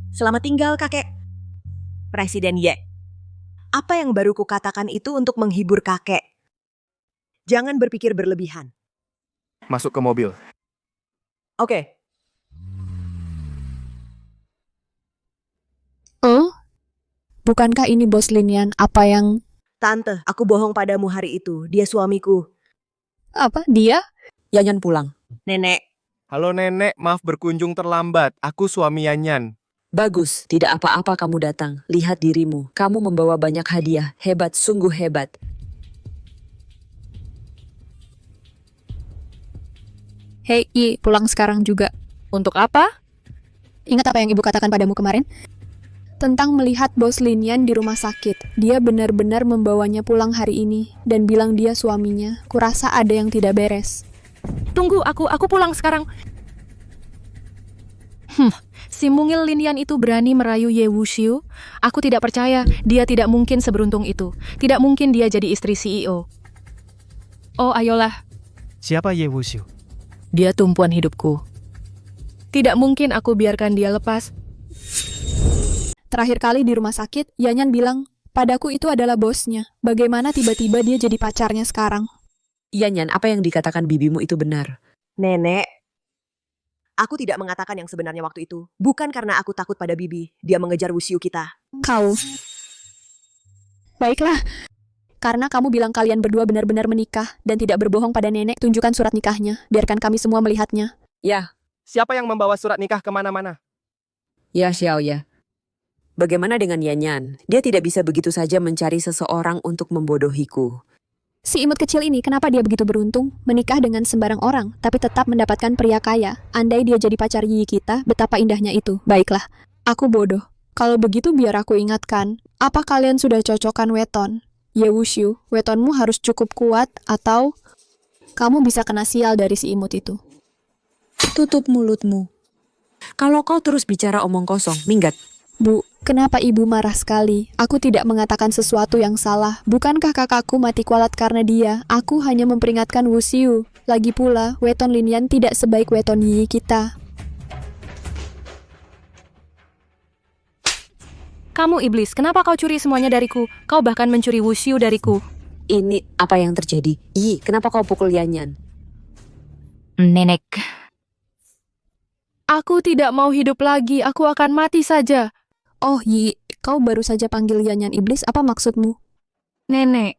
Selamat tinggal, kakek. Presiden Ye. Apa yang baru kukatakan itu untuk menghibur kakek. Jangan berpikir berlebihan. Masuk ke mobil. Oke. Oh? Bukankah ini Bos Linian? Apa yang... Tante, aku bohong padamu hari itu. Dia suamiku. Apa? Dia? Yanyan pulang. Nenek. Halo nenek, maaf berkunjung terlambat. Aku suami Yanyan. Bagus, tidak apa-apa kamu datang. Lihat dirimu, kamu membawa banyak hadiah. Hebat, sungguh hebat. Hei, pulang sekarang juga. Untuk apa? Ingat apa yang ibu katakan padamu kemarin? Tentang melihat Bos Linian di rumah sakit. Dia benar-benar membawanya pulang hari ini dan bilang dia suaminya. Kurasa ada yang tidak beres. Tunggu, aku pulang sekarang. Si mungil Linian itu berani merayu Ye Wuxiu. Aku tidak percaya, dia tidak mungkin seberuntung itu. Tidak mungkin dia jadi istri CEO. Oh, ayolah. Siapa Ye Wuxiu? Dia tumpuan hidupku. Tidak mungkin aku biarkan dia lepas. Terakhir kali di rumah sakit, Yanyan bilang, padaku itu adalah bosnya. Bagaimana tiba-tiba dia jadi pacarnya sekarang? Yanyan, apa yang dikatakan bibimu itu benar. Nenek. Aku tidak mengatakan yang sebenarnya waktu itu. Bukan karena aku takut pada Bibi. Dia mengejar Wuxiu kita. Kau. Baiklah. Karena kamu bilang kalian berdua benar-benar menikah dan tidak berbohong pada nenek, tunjukkan surat nikahnya. Biarkan kami semua melihatnya. Ya. Siapa yang membawa surat nikah kemana-mana? Ya, Xiao ya. Bagaimana dengan Yanyan? Dia tidak bisa begitu saja mencari seseorang untuk membodohiku. Si imut kecil ini, kenapa dia begitu beruntung? Menikah dengan sembarang orang, tapi tetap mendapatkan pria kaya. Andai dia jadi pacar Yi kita, betapa indahnya itu. Baiklah, aku bodoh. Kalau begitu biar aku ingatkan. Apa kalian sudah cocokkan weton? Ye Wuxiu, wetonmu harus cukup kuat atau kamu bisa kena sial dari si imut itu. Tutup mulutmu. Kalau kau terus bicara omong kosong, minggat. Bu, kenapa ibu marah sekali? Aku tidak mengatakan sesuatu yang salah. Bukankah kakakku mati kualat karena dia? Aku hanya memperingatkan Wuxiu. Lagi pula, weton Linian tidak sebaik weton Yi kita. Kamu iblis, kenapa kau curi semuanya dariku? Kau bahkan mencuri Wuxiu dariku. Ini apa yang terjadi? Yi, kenapa kau pukul Yanyan? Nenek. Aku tidak mau hidup lagi, aku akan mati saja. Oh Yi, kau baru saja panggil Yanyan iblis, apa maksudmu? Nenek.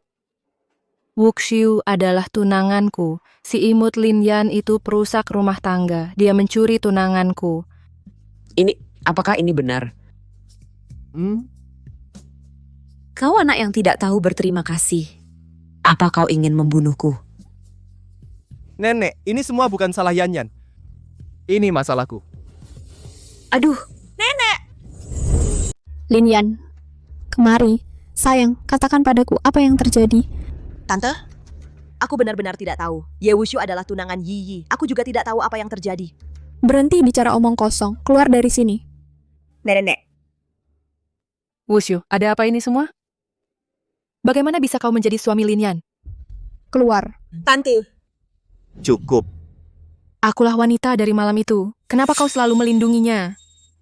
Wuxiu adalah tunanganku. Si imut Linian itu perusak rumah tangga. Dia mencuri tunanganku. Apakah ini benar? Kau anak yang tidak tahu berterima kasih. Apa kau ingin membunuhku? Nenek, ini semua bukan salah Yanyan. Ini masalahku. Aduh. Linian, kemari. Sayang, katakan padaku apa yang terjadi. Tante, aku benar-benar tidak tahu. Ye Wuxiu adalah tunangan Yi. Aku juga tidak tahu apa yang terjadi. Berhenti bicara omong kosong, keluar dari sini. Nenek. Wuxiu, ada apa ini semua? Bagaimana bisa kau menjadi suami Linian? Keluar. Tante. Cukup. Akulah wanita dari malam itu. Kenapa kau selalu melindunginya?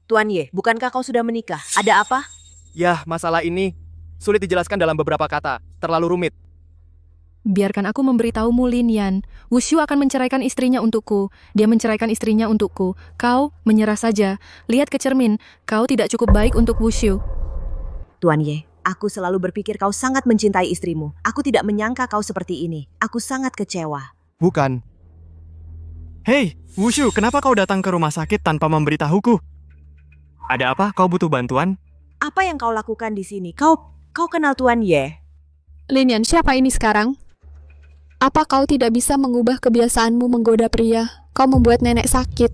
Tuan Ye, bukankah kau sudah menikah? Ada apa? Yah, masalah ini sulit dijelaskan dalam beberapa kata. Terlalu rumit. Biarkan aku memberitahumu, Linian. Wuxiu akan menceraikan istrinya untukku. Dia menceraikan istrinya untukku. Kau menyerah saja. Lihat ke cermin. Kau tidak cukup baik untuk Wuxiu. Tuan Ye, aku selalu berpikir kau sangat mencintai istrimu. Aku tidak menyangka kau seperti ini. Aku sangat kecewa. Bukan. Hei, Wuxiu, kenapa kau datang ke rumah sakit tanpa memberitahuku? Ada apa? Kau butuh bantuan? Apa yang kau lakukan di sini? Kau kenal Tuan Ye? Linian, siapa ini sekarang? Apa kau tidak bisa mengubah kebiasaanmu menggoda pria? Kau membuat nenek sakit.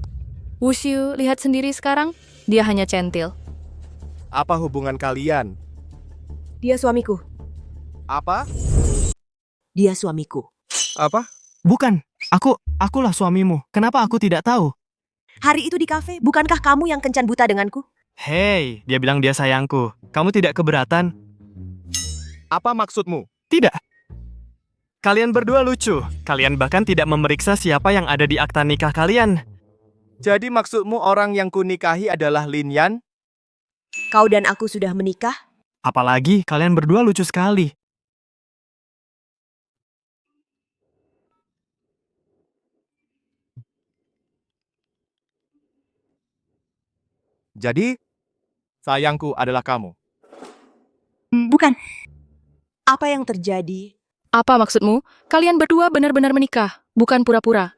Wuxiu, lihat sendiri sekarang. Dia hanya centil. Apa hubungan kalian? Dia suamiku. Apa? Dia suamiku. Apa? Bukan, akulah suamimu. Kenapa aku tidak tahu? Hari itu di kafe, bukankah kamu yang kencan buta denganku? Hei, dia bilang dia sayangku. Kamu tidak keberatan? Apa maksudmu? Tidak. Kalian berdua lucu. Kalian bahkan tidak memeriksa siapa yang ada di akta nikah kalian. Jadi maksudmu orang yang kunikahi adalah Linian? Kau dan aku sudah menikah? Apalagi, kalian berdua lucu sekali. Jadi, sayangku adalah kamu. Bukan. Apa yang terjadi? Apa maksudmu? Kalian berdua benar-benar menikah, bukan pura-pura.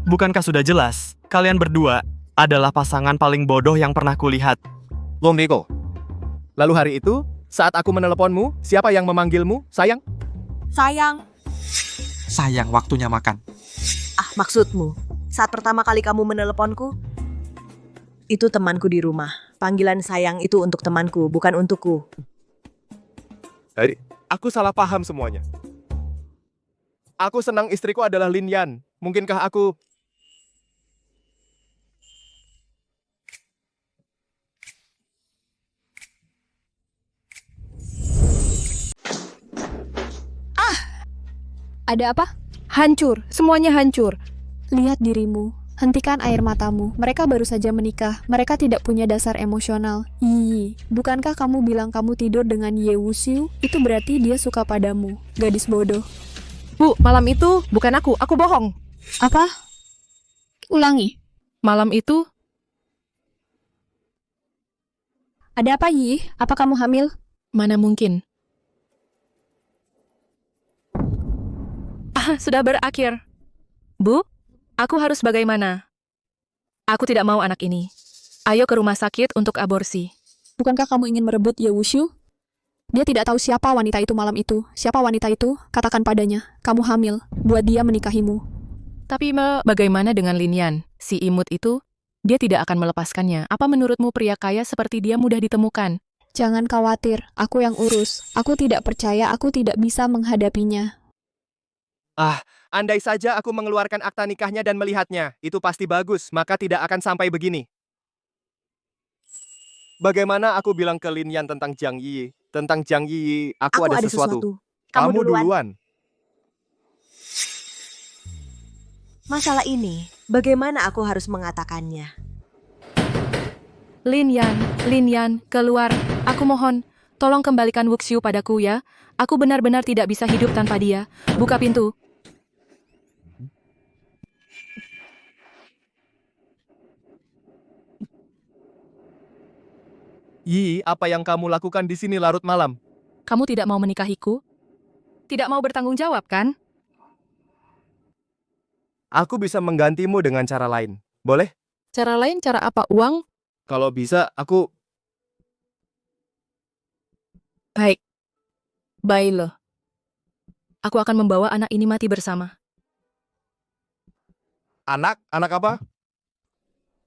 Bukankah sudah jelas? Kalian berdua adalah pasangan paling bodoh yang pernah kulihat. Long Rico. Lalu hari itu, saat aku meneleponmu, siapa yang memanggilmu? Sayang? Sayang. Sayang, waktunya makan. Ah, maksudmu, saat pertama kali kamu meneleponku, itu temanku di rumah. Panggilan sayang itu untuk temanku, bukan untukku. Aku salah paham semuanya. Aku senang istriku adalah Linian. Mungkinkah aku... Ada apa? Hancur, semuanya hancur. Lihat dirimu. Hentikan air matamu. Mereka baru saja menikah. Mereka tidak punya dasar emosional. Yi, bukankah kamu bilang kamu tidur dengan Ye Wuxiu? Itu berarti dia suka padamu. Gadis bodoh. Bu, malam itu bukan aku bohong. Apa? Ulangi. Malam itu... Ada apa, Yi? Apa kamu hamil? Mana mungkin. Sudah berakhir. Bu, aku harus bagaimana? Aku tidak mau anak ini. Ayo ke rumah sakit untuk aborsi. Bukankah kamu ingin merebut Ye Wuxiu? Dia tidak tahu siapa wanita itu malam itu. Siapa wanita itu? Katakan padanya. Kamu hamil. Buat dia menikahimu. Tapi bagaimana dengan Linian? Si imut itu, dia tidak akan melepaskannya. Apa menurutmu pria kaya seperti dia mudah ditemukan? Jangan khawatir. Aku yang urus. Aku tidak percaya aku tidak bisa menghadapinya. Andai saja aku mengeluarkan akta nikahnya dan melihatnya, itu pasti bagus, maka tidak akan sampai begini. Bagaimana aku bilang ke Lin Yan tentang Jiang Yi? Tentang Jiang Yi, aku ada sesuatu. Kamu Kamu duluan. duluan. Masalah ini, bagaimana aku harus mengatakannya? Lin Yan, keluar. Aku mohon, tolong kembalikan Wuxiu padaku ya. Aku benar-benar tidak bisa hidup tanpa dia. Buka pintu. Yi, apa yang kamu lakukan di sini larut malam? Kamu tidak mau menikahiku? Tidak mau bertanggung jawab, kan? Aku bisa menggantimu dengan cara lain. Boleh? Cara lain, cara apa? Uang? Kalau bisa, aku... Baik. Baiklah. Aku akan membawa anak ini mati bersama. Anak? Anak apa?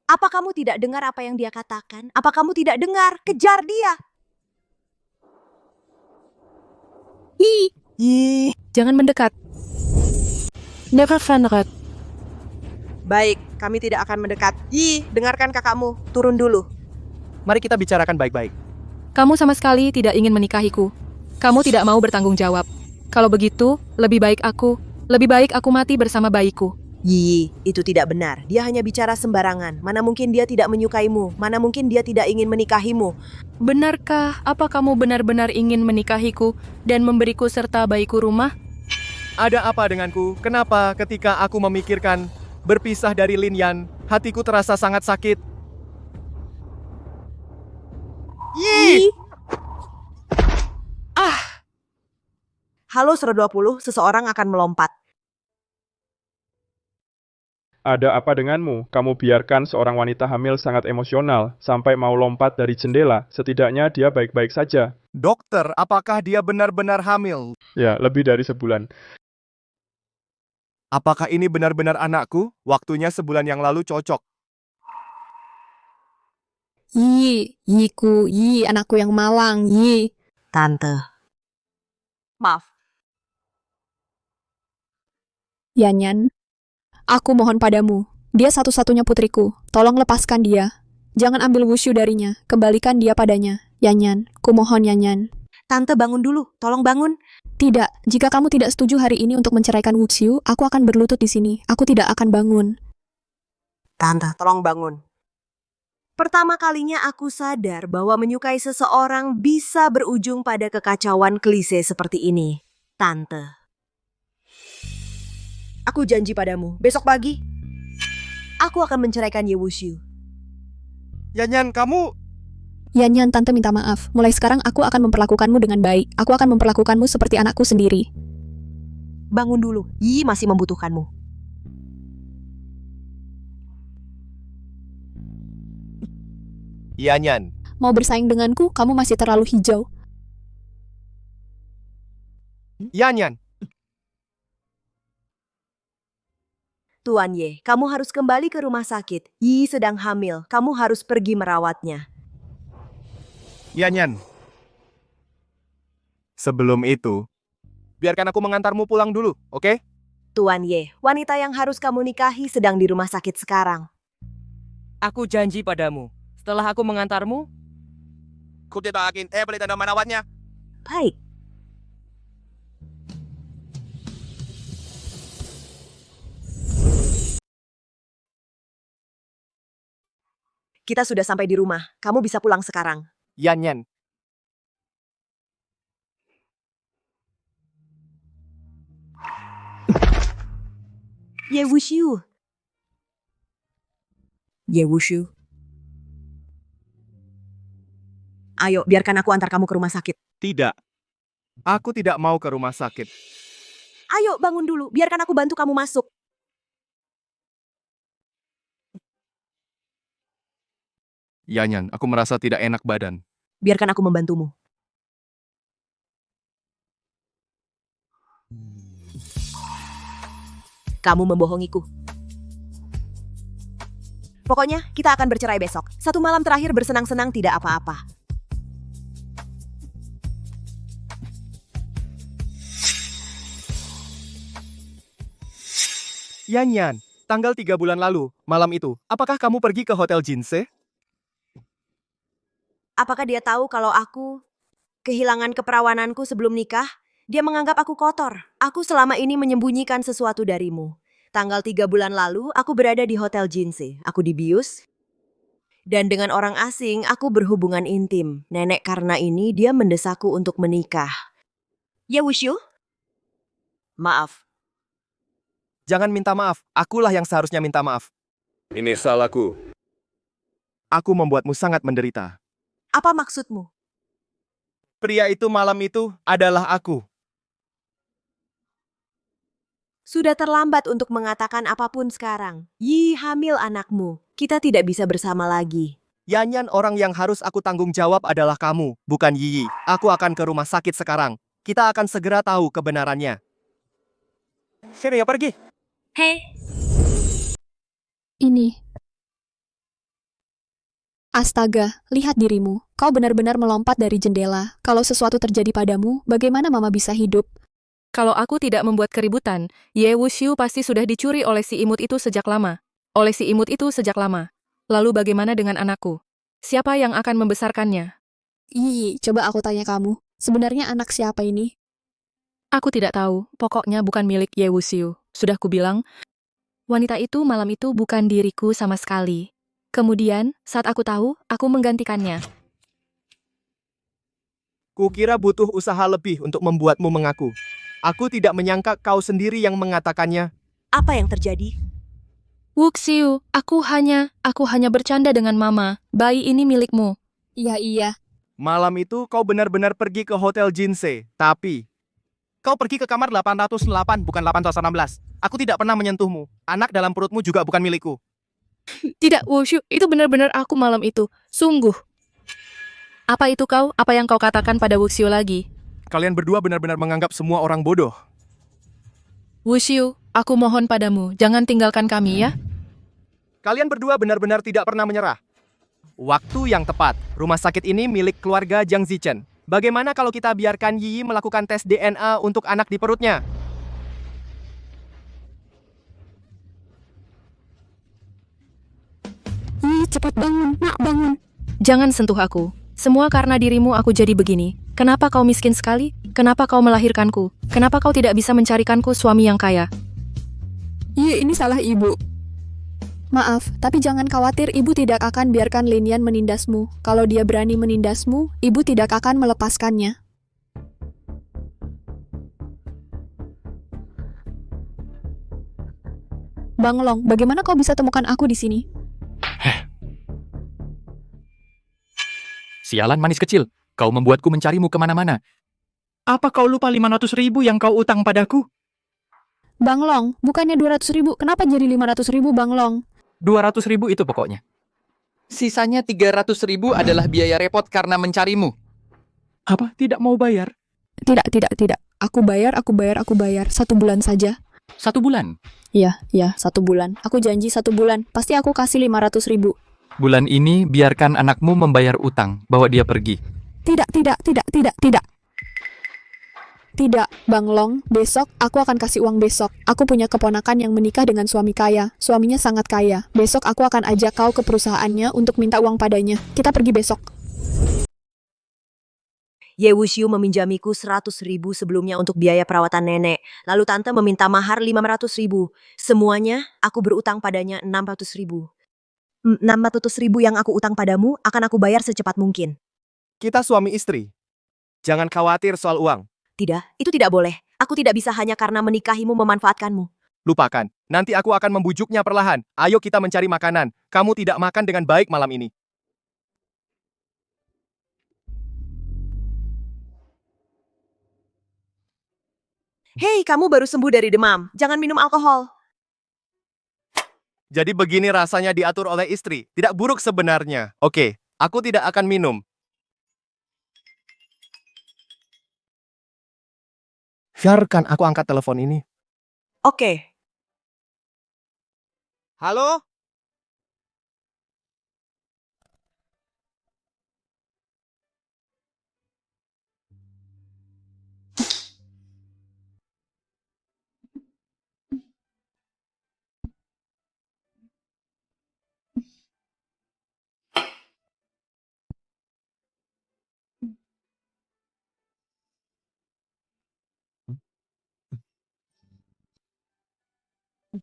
Apa kamu tidak dengar apa yang dia katakan? Apa kamu tidak dengar? Kejar dia! Jangan mendekat. Never Fanrat. Baik, kami tidak akan mendekat. Yi, dengarkan kakakmu. Turun dulu. Mari kita bicarakan baik-baik. Kamu sama sekali tidak ingin menikahiku. Kamu tidak mau bertanggung jawab. Kalau begitu, lebih baik aku mati bersama bayiku. Yi, itu tidak benar. Dia hanya bicara sembarangan. Mana mungkin dia tidak menyukaimu. Mana mungkin dia tidak ingin menikahimu. Benarkah apa kamu benar-benar ingin menikahiku dan memberiku serta bayiku rumah? Ada apa denganku? Kenapa ketika aku memikirkan berpisah dari Lin Yan, hatiku terasa sangat sakit? Yi! Halo 120, seseorang akan melompat. Ada apa denganmu? Kamu biarkan seorang wanita hamil sangat emosional sampai mau lompat dari jendela. Setidaknya dia baik-baik saja. Dokter, apakah dia benar-benar hamil? Ya, lebih dari sebulan. Apakah ini benar-benar anakku? Waktunya sebulan yang lalu cocok. Yiku, anakku yang malang, Yi. Tante. Maaf. Yanyan, aku mohon padamu. Dia satu-satunya putriku. Tolong lepaskan dia. Jangan ambil Wuxiu darinya. Kembalikan dia padanya. Yanyan, kumohon Yanyan. Tante bangun dulu. Tolong bangun. Tidak, jika kamu tidak setuju hari ini untuk menceraikan Wuxiu, aku akan berlutut di sini. Aku tidak akan bangun. Tante, tolong bangun. Pertama kalinya aku sadar bahwa menyukai seseorang bisa berujung pada kekacauan klise seperti ini. Tante. Aku janji padamu, besok pagi, aku akan menceraikan Ye Wuxiu. Yanyan, kamu... Yanyan, Tante minta maaf. Mulai sekarang aku akan memperlakukanmu dengan baik. Aku akan memperlakukanmu seperti anakku sendiri. Bangun dulu, Yi masih membutuhkanmu. Yanyan. Mau bersaing denganku, kamu masih terlalu hijau. Yanyan. Tuan Ye, kamu harus kembali ke rumah sakit. Yi sedang hamil, kamu harus pergi merawatnya. Yanyan. Sebelum itu, biarkan aku mengantarmu pulang dulu, oke? Tuan Ye, wanita yang harus kamu nikahi sedang di rumah sakit sekarang. Aku janji padamu, setelah aku mengantarmu, Ku tidak akan beli dan merawatnya. Baik. Kita sudah sampai di rumah. Kamu bisa pulang sekarang. Yanyan. Ye Wuxiu. Ye Wuxiu. Ayo, biarkan aku antar kamu ke rumah sakit. Tidak. Aku tidak mau ke rumah sakit. Ayo, bangun dulu. Biarkan aku bantu kamu masuk. Yanyan, aku merasa tidak enak badan. Biarkan aku membantumu. Kamu membohongiku. Pokoknya, kita akan bercerai besok. Satu malam terakhir bersenang-senang tidak apa-apa. Yanyan, tanggal 3 bulan lalu, malam itu, apakah kamu pergi ke Hotel Jinse? Apakah dia tahu kalau aku kehilangan keperawananku sebelum nikah? Dia menganggap aku kotor. Aku selama ini menyembunyikan sesuatu darimu. Tanggal 3 bulan lalu, aku berada di Hotel Jinse. Aku dibius. Dan dengan orang asing, aku berhubungan intim. Nenek karena ini, dia mendesakku untuk menikah. Ya Wushu? Maaf. Jangan minta maaf, akulah yang seharusnya minta maaf. Ini salahku. Aku membuatmu sangat menderita. Apa maksudmu? Pria itu malam itu adalah aku. Sudah terlambat untuk mengatakan apapun sekarang. Yi hamil anakmu. Kita tidak bisa bersama lagi. Yanyan, orang yang harus aku tanggung jawab adalah kamu, bukan Yi. Aku akan ke rumah sakit sekarang. Kita akan segera tahu kebenarannya. Sini ya pergi. Hei, Ini. Astaga, lihat dirimu. Kau benar-benar melompat dari jendela. Kalau sesuatu terjadi padamu, bagaimana Mama bisa hidup? Kalau aku tidak membuat keributan, Ye Wuxiu pasti sudah dicuri oleh si imut itu sejak lama. Lalu bagaimana dengan anakku? Siapa yang akan membesarkannya? Ih, coba aku tanya kamu. Sebenarnya anak siapa ini? Aku tidak tahu, pokoknya bukan milik Ye Wuxiu. Sudah kubilang, wanita itu malam itu bukan diriku sama sekali. Kemudian, saat aku tahu, aku menggantikannya. Kukira butuh usaha lebih untuk membuatmu mengaku. Aku tidak menyangka kau sendiri yang mengatakannya. Apa yang terjadi? Wuxiu, aku hanya bercanda dengan Mama. Bayi ini milikmu. Iya. Malam itu kau benar-benar pergi ke Hotel Jinse, tapi kau pergi ke kamar 808, bukan 816. Aku tidak pernah menyentuhmu. Anak dalam perutmu juga bukan milikku. Tidak, Wuxiu, itu benar-benar aku malam itu. Sungguh. Apa itu kau? Apa yang kau katakan pada Wuxiu lagi? Kalian berdua benar-benar menganggap semua orang bodoh. Wuxiu, aku mohon padamu, jangan tinggalkan kami ya. Kalian berdua benar-benar tidak pernah menyerah. Waktu yang tepat. Rumah sakit ini milik keluarga Jiang Zichen. Bagaimana kalau kita biarkan Yi melakukan tes DNA untuk anak di perutnya? Ih, cepat bangun, nak bangun. Jangan sentuh aku. Semua karena dirimu aku jadi begini. Kenapa kau miskin sekali? Kenapa kau melahirkanku? Kenapa kau tidak bisa mencarikanku suami yang kaya? Iya, ini salah ibu. Maaf, tapi jangan khawatir, ibu tidak akan biarkan Linian menindasmu. Kalau dia berani menindasmu, ibu tidak akan melepaskannya. Bang Long, bagaimana kau bisa temukan aku di sini? Sialan manis kecil, kau membuatku mencarimu kemana-mana. Apa kau lupa 500.000 yang kau utang padaku? Bang Long, bukannya 200.000, kenapa jadi 500.000 Bang Long? 200.000 itu pokoknya. Sisanya 300.000 adalah biaya repot karena mencarimu. Apa? Tidak mau bayar? Tidak. Aku bayar. 1 bulan saja. 1 bulan? Iya, 1 bulan. Aku janji 1 bulan. Pasti aku kasih 500.000. Bulan ini biarkan anakmu membayar utang, bawa dia pergi. Tidak. Tidak, Bang Long. Besok aku akan kasih uang besok. Aku punya keponakan yang menikah dengan suami kaya. Suaminya sangat kaya. Besok aku akan ajak kau ke perusahaannya untuk minta uang padanya. Kita pergi besok. Ye Wuxiu meminjamiku 100.000 sebelumnya untuk biaya perawatan nenek. Lalu tante meminta mahar 500.000. Semuanya aku berutang padanya 600.000. 600.000 yang aku utang padamu akan aku bayar secepat mungkin. Kita suami istri. Jangan khawatir soal uang. Tidak, itu tidak boleh. Aku tidak bisa hanya karena menikahimu memanfaatkanmu. Lupakan. Nanti aku akan membujuknya perlahan. Ayo kita mencari makanan. Kamu tidak makan dengan baik malam ini. Hei, kamu baru sembuh dari demam. Jangan minum alkohol. Jadi begini rasanya diatur oleh istri. Tidak buruk sebenarnya. Oke, aku tidak akan minum. Biarkan aku angkat telepon ini. Oke. Halo?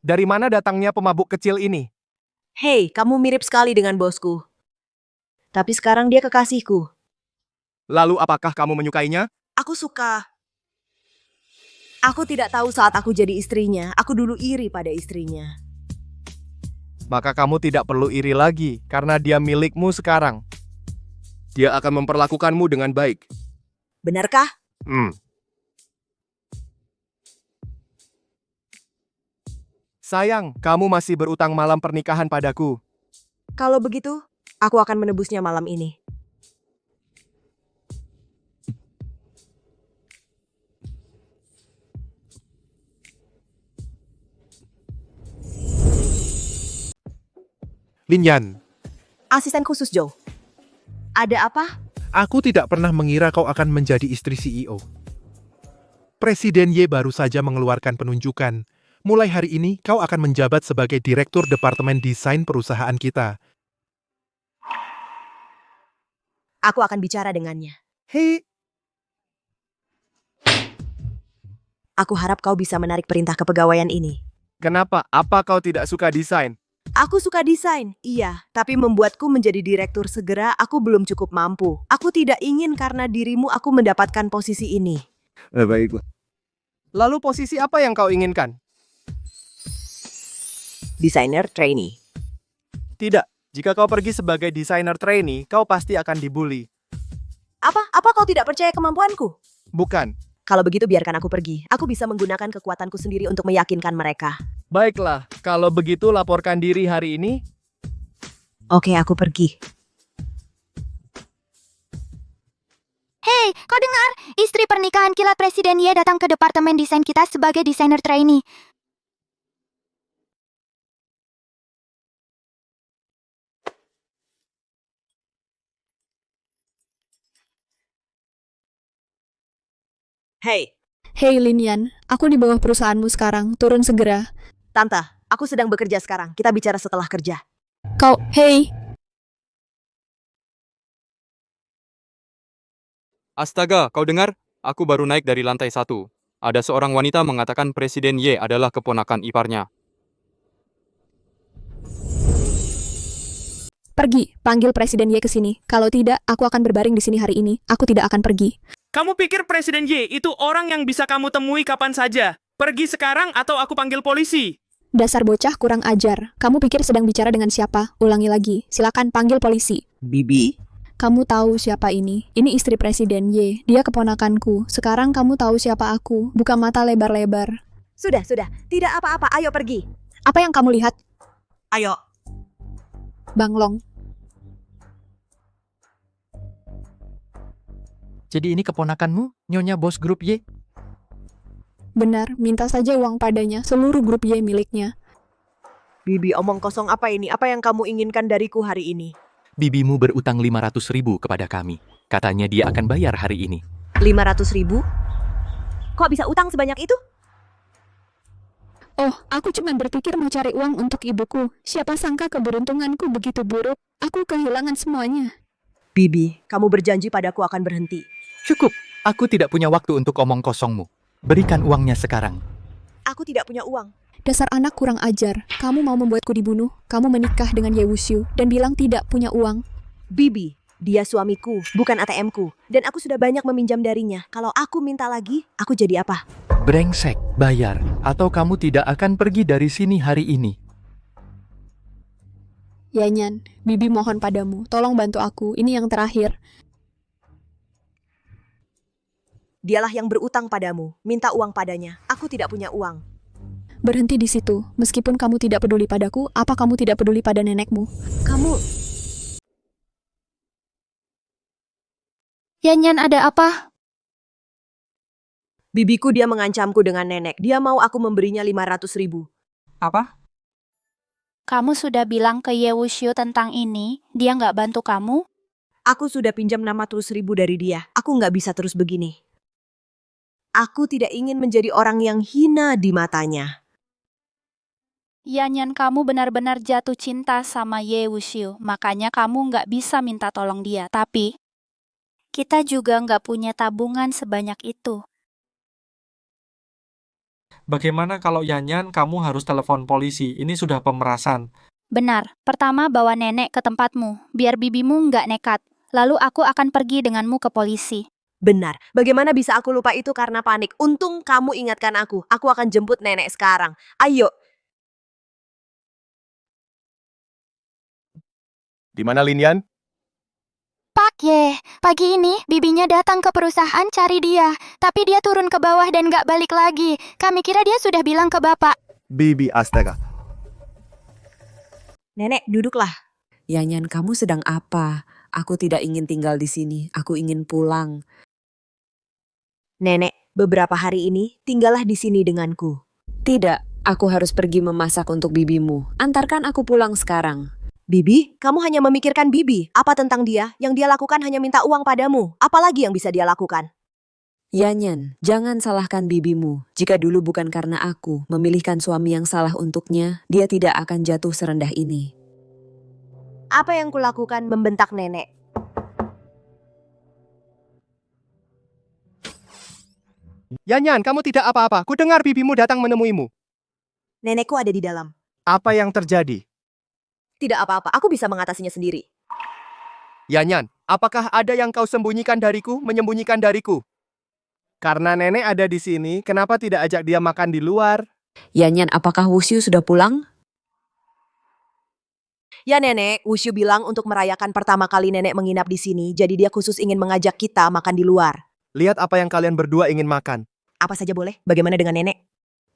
Dari mana datangnya pemabuk kecil ini? Hei, kamu mirip sekali dengan bosku. Tapi sekarang dia kekasihku. Lalu apakah kamu menyukainya? Aku suka. Aku tidak tahu saat aku jadi istrinya. Aku dulu iri pada istrinya. Maka kamu tidak perlu iri lagi, karena dia milikmu sekarang. Dia akan memperlakukanmu dengan baik. Benarkah? Sayang, kamu masih berutang malam pernikahan padaku. Kalau begitu, aku akan menebusnya malam ini. Linyan, Asisten khusus Joe. Ada apa? aku tidak pernah mengira kau akan menjadi istri CEO. Presiden Ye baru saja mengeluarkan penunjukan. Mulai hari ini, kau akan menjabat sebagai Direktur Departemen Desain perusahaan kita. Aku akan bicara dengannya. Hei, Aku harap kau bisa menarik perintah kepegawaian ini. kenapa? Apa kau tidak suka desain? Aku suka desain, iya. Tapi membuatku menjadi direktur segera, aku belum cukup mampu. Aku tidak ingin karena dirimu aku mendapatkan posisi ini. Baiklah. Lalu posisi apa yang kau inginkan? Desainer trainee. Tidak. Jika kau pergi sebagai desainer trainee, kau pasti akan dibully. Apa kau tidak percaya kemampuanku? Bukan. Kalau begitu biarkan aku pergi. Aku bisa menggunakan kekuatanku sendiri untuk meyakinkan mereka. Baiklah, kalau begitu laporkan diri hari ini. Oke, aku pergi. Hei, kau dengar? Istri pernikahan kilat Presiden Ye datang ke departemen desain kita sebagai desainer trainee. Hei, Hei Linyan, aku di bawah perusahaanmu sekarang, turun segera. Tante, aku sedang bekerja sekarang. Kita bicara setelah kerja. Hei, Astaga, kau dengar? Aku baru naik dari lantai 1. Ada seorang wanita mengatakan Presiden Ye adalah keponakan iparnya. pergi, panggil Presiden Ye ke sini. Kalau tidak, aku akan berbaring di sini hari ini. Aku tidak akan pergi. Kamu pikir Presiden Ye itu orang yang bisa kamu temui kapan saja? Pergi sekarang atau aku panggil polisi? Dasar bocah kurang ajar. Kamu pikir sedang bicara dengan siapa? Ulangi lagi. Silakan panggil polisi. Bibi, Kamu tahu siapa ini? Ini istri Presiden Ye. Dia keponakanku. Sekarang kamu tahu siapa aku. Buka mata lebar-lebar. Sudah. Tidak apa-apa. Ayo pergi. Apa yang kamu lihat? Ayo. Banglong. Jadi ini keponakanmu, Nyonya Bos Grup Y? Benar, minta saja uang padanya. Seluruh grup Y miliknya. Bibi, omong kosong apa ini? Apa yang kamu inginkan dariku hari ini? Bibimu berutang 500.000 kepada kami. Katanya dia akan bayar hari ini. 500.000? Kok bisa utang sebanyak itu? Oh, aku cuma berpikir mau cari uang untuk ibuku. Siapa sangka keberuntunganku begitu buruk. Aku kehilangan semuanya. Bibi, kamu berjanji padaku akan berhenti. Cukup, aku tidak punya waktu untuk omong kosongmu. Berikan uangnya sekarang. Aku tidak punya uang. Dasar anak kurang ajar. Kamu mau membuatku dibunuh. Kamu menikah dengan Ye Wuxiu dan bilang tidak punya uang. Bibi, dia suamiku, bukan ATM-ku. Dan aku sudah banyak meminjam darinya. Kalau aku minta lagi, aku jadi apa? Brengsek, bayar. Atau kamu tidak akan pergi dari sini hari ini. Yanyan, Bibi mohon padamu. Tolong bantu aku. Ini yang terakhir. Dialah yang berutang padamu. Minta uang padanya. Aku tidak punya uang. Berhenti di situ. Meskipun kamu tidak peduli padaku, apa kamu tidak peduli pada nenekmu? Kamu... Yanyan, ada apa? Bibiku dia mengancamku dengan nenek. Dia mau aku memberinya 500.000. Apa? Kamu sudah bilang ke Ye Wuxiu tentang ini? Dia nggak bantu kamu? Aku sudah pinjam 600.000 dari dia. Aku nggak bisa terus begini. Aku tidak ingin menjadi orang yang hina di matanya. Yanyan, kamu benar-benar jatuh cinta sama Ye Wuxiu. Makanya kamu nggak bisa minta tolong dia. Tapi, kita juga nggak punya tabungan sebanyak itu. Bagaimana kalau Yanyan kamu harus telepon polisi? Ini sudah pemerasan. Benar, pertama bawa nenek ke tempatmu, biar bibimu nggak nekat. Lalu aku akan pergi denganmu ke polisi. Benar. Bagaimana bisa aku lupa itu karena panik? Untung kamu ingatkan aku. Aku akan jemput nenek sekarang. Ayo. Di mana Linian? Pak Ye, pagi ini bibinya datang ke perusahaan cari dia, tapi dia turun ke bawah dan gak balik lagi. Kami kira dia sudah bilang ke bapak. Bibi astaga. Nenek, duduklah. Yanyan, kamu sedang apa? Aku tidak ingin tinggal di sini. Aku ingin pulang. Nenek, beberapa hari ini tinggallah di sini denganku. Tidak, aku harus pergi memasak untuk bibimu. Antarkan aku pulang sekarang. Bibi, kamu hanya memikirkan Bibi. Apa tentang dia? Yang dia lakukan hanya minta uang padamu. Apalagi yang bisa dia lakukan? Yanyan, jangan salahkan bibimu. Jika dulu bukan karena aku memilihkan suami yang salah untuknya, dia tidak akan jatuh serendah ini. Apa yang kulakukan membentak nenek? Yanyan, kamu tidak apa-apa. Ku dengar bibimu datang menemuimu. Nenekku ada di dalam. Apa yang terjadi? Tidak apa-apa, aku bisa mengatasinya sendiri. Yanyan, apakah ada yang kau sembunyikan dariku, menyembunyikan dariku? Karena nenek ada di sini, kenapa tidak ajak dia makan di luar? Yanyan, apakah Wushu sudah pulang? Ya nenek, Wushu bilang untuk merayakan pertama kali nenek menginap di sini, jadi dia khusus ingin mengajak kita makan di luar. Lihat apa yang kalian berdua ingin makan. Apa saja boleh? Bagaimana dengan nenek?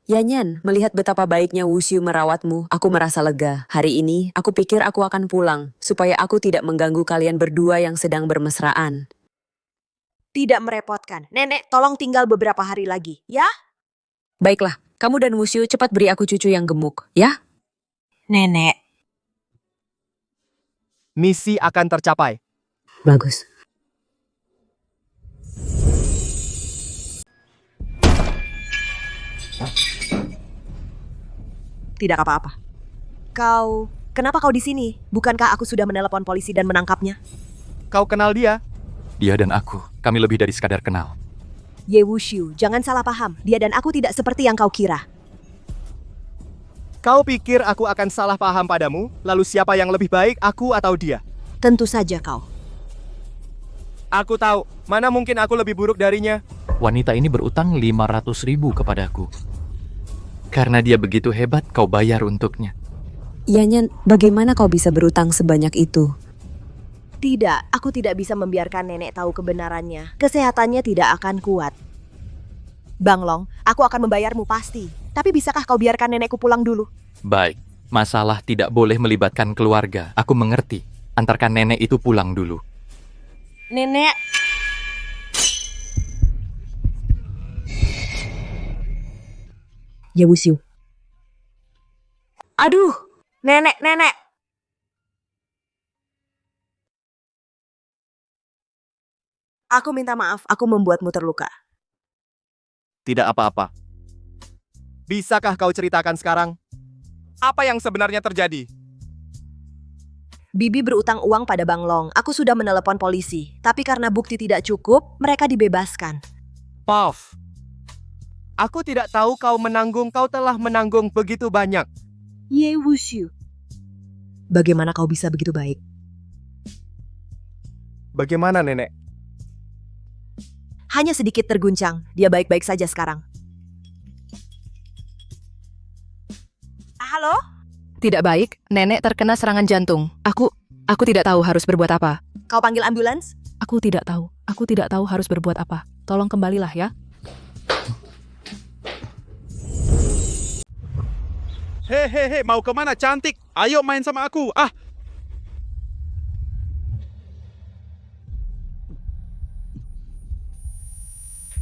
Yanyan, melihat betapa baiknya Wushu merawatmu, aku merasa lega. Hari ini, aku pikir aku akan pulang, supaya aku tidak mengganggu kalian berdua yang sedang bermesraan. Tidak merepotkan. Nenek, tolong tinggal beberapa hari lagi, ya? Baiklah, kamu dan Wushu cepat beri aku cucu yang gemuk, ya? Nenek. Misi akan tercapai. Bagus. Tidak apa-apa. Kenapa kau di sini? Bukankah aku sudah menelepon polisi dan menangkapnya? Kau kenal dia? Dia dan aku, kami lebih dari sekadar kenal. Ye Wushu, jangan salah paham. Dia dan aku tidak seperti yang kau kira. Kau pikir aku akan salah paham padamu? Lalu siapa yang lebih baik, aku atau dia? Tentu saja kau. Aku tahu, mana mungkin aku lebih buruk darinya. Wanita ini berutang 500.000 kepadaku. Karena dia begitu hebat, kau bayar untuknya. Yanyan, bagaimana kau bisa berutang sebanyak itu? Tidak, aku tidak bisa membiarkan nenek tahu kebenarannya. Kesehatannya tidak akan kuat. Bang Long, aku akan membayarmu pasti. Tapi bisakah kau biarkan nenekku pulang dulu? Baik, masalah tidak boleh melibatkan keluarga. Aku mengerti. Antarkan nenek itu pulang dulu. Nenek. Ya Wushu. Aduh, nenek. Aku minta maaf, aku membuatmu terluka. Tidak apa-apa. Bisakah kau ceritakan sekarang? Apa yang sebenarnya terjadi? Bibi berutang uang pada Bang Long. Aku sudah menelepon polisi. Tapi karena bukti tidak cukup, mereka dibebaskan. Puff. Aku tidak tahu kau telah menanggung begitu banyak. Ye Wushu. Bagaimana kau bisa begitu baik? Bagaimana nenek? Hanya sedikit terguncang. Dia baik-baik saja sekarang. Halo? Tidak baik, nenek terkena serangan jantung. Aku tidak tahu harus berbuat apa. Kau panggil ambulans? Aku tidak tahu harus berbuat apa. Tolong kembalilah ya. Hehehe, mau kemana cantik? Ayo main sama aku.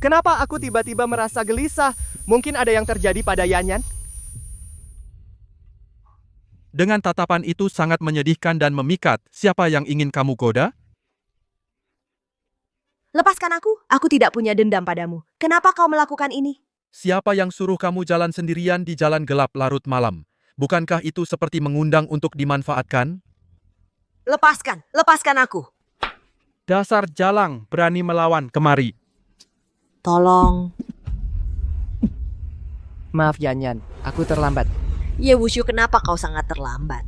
Kenapa aku tiba-tiba merasa gelisah? Mungkin ada yang terjadi pada Yanyan? Dengan tatapan itu sangat menyedihkan dan memikat. Siapa yang ingin kamu goda? Lepaskan aku. Aku tidak punya dendam padamu. Kenapa kau melakukan ini? Siapa yang suruh kamu jalan sendirian di jalan gelap larut malam? Bukankah itu seperti mengundang untuk dimanfaatkan? Lepaskan aku. Dasar jalang, berani melawan, kemari. Tolong. Maaf Yanyan, aku terlambat. Ye Wushu, kenapa kau sangat terlambat?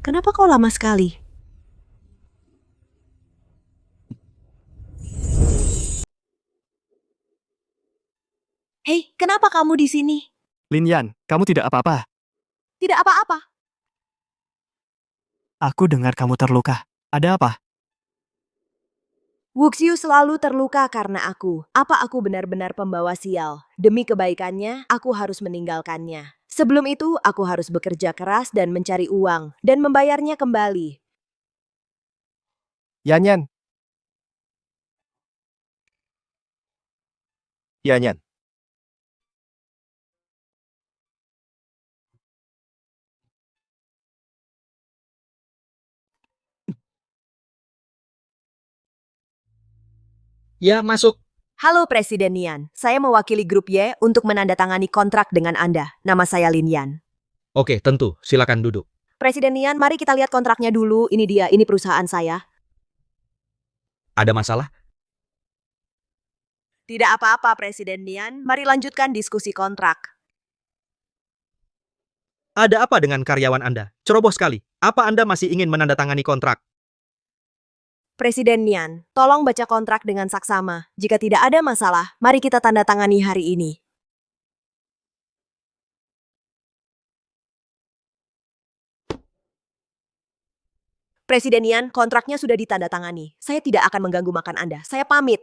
Kenapa kau lama sekali? Hei, kenapa kamu di sini? Linyan, kamu tidak apa-apa. Tidak apa-apa. Aku dengar kamu terluka. Ada apa? Wuxiu selalu terluka karena aku. Apa aku benar-benar pembawa sial? Demi kebaikannya, aku harus meninggalkannya. Sebelum itu, aku harus bekerja keras dan mencari uang, dan membayarnya kembali. Yanyan. Yanyan. Ya, masuk. Halo Presiden Nian, saya mewakili grup Y untuk menandatangani kontrak dengan Anda. Nama saya Lin Yan. Oke, tentu. Silakan duduk. Presiden Nian, mari kita lihat kontraknya dulu. Ini dia, ini perusahaan saya. Ada masalah? Tidak apa-apa, Presiden Nian. Mari lanjutkan diskusi kontrak. Ada apa dengan karyawan Anda? Ceroboh sekali. Apa Anda masih ingin menandatangani kontrak? Presiden Nian, tolong baca kontrak dengan saksama. Jika tidak ada masalah, mari kita tanda tangani hari ini. Presiden Nian, kontraknya sudah ditandatangani. Saya tidak akan mengganggu makan Anda. Saya pamit.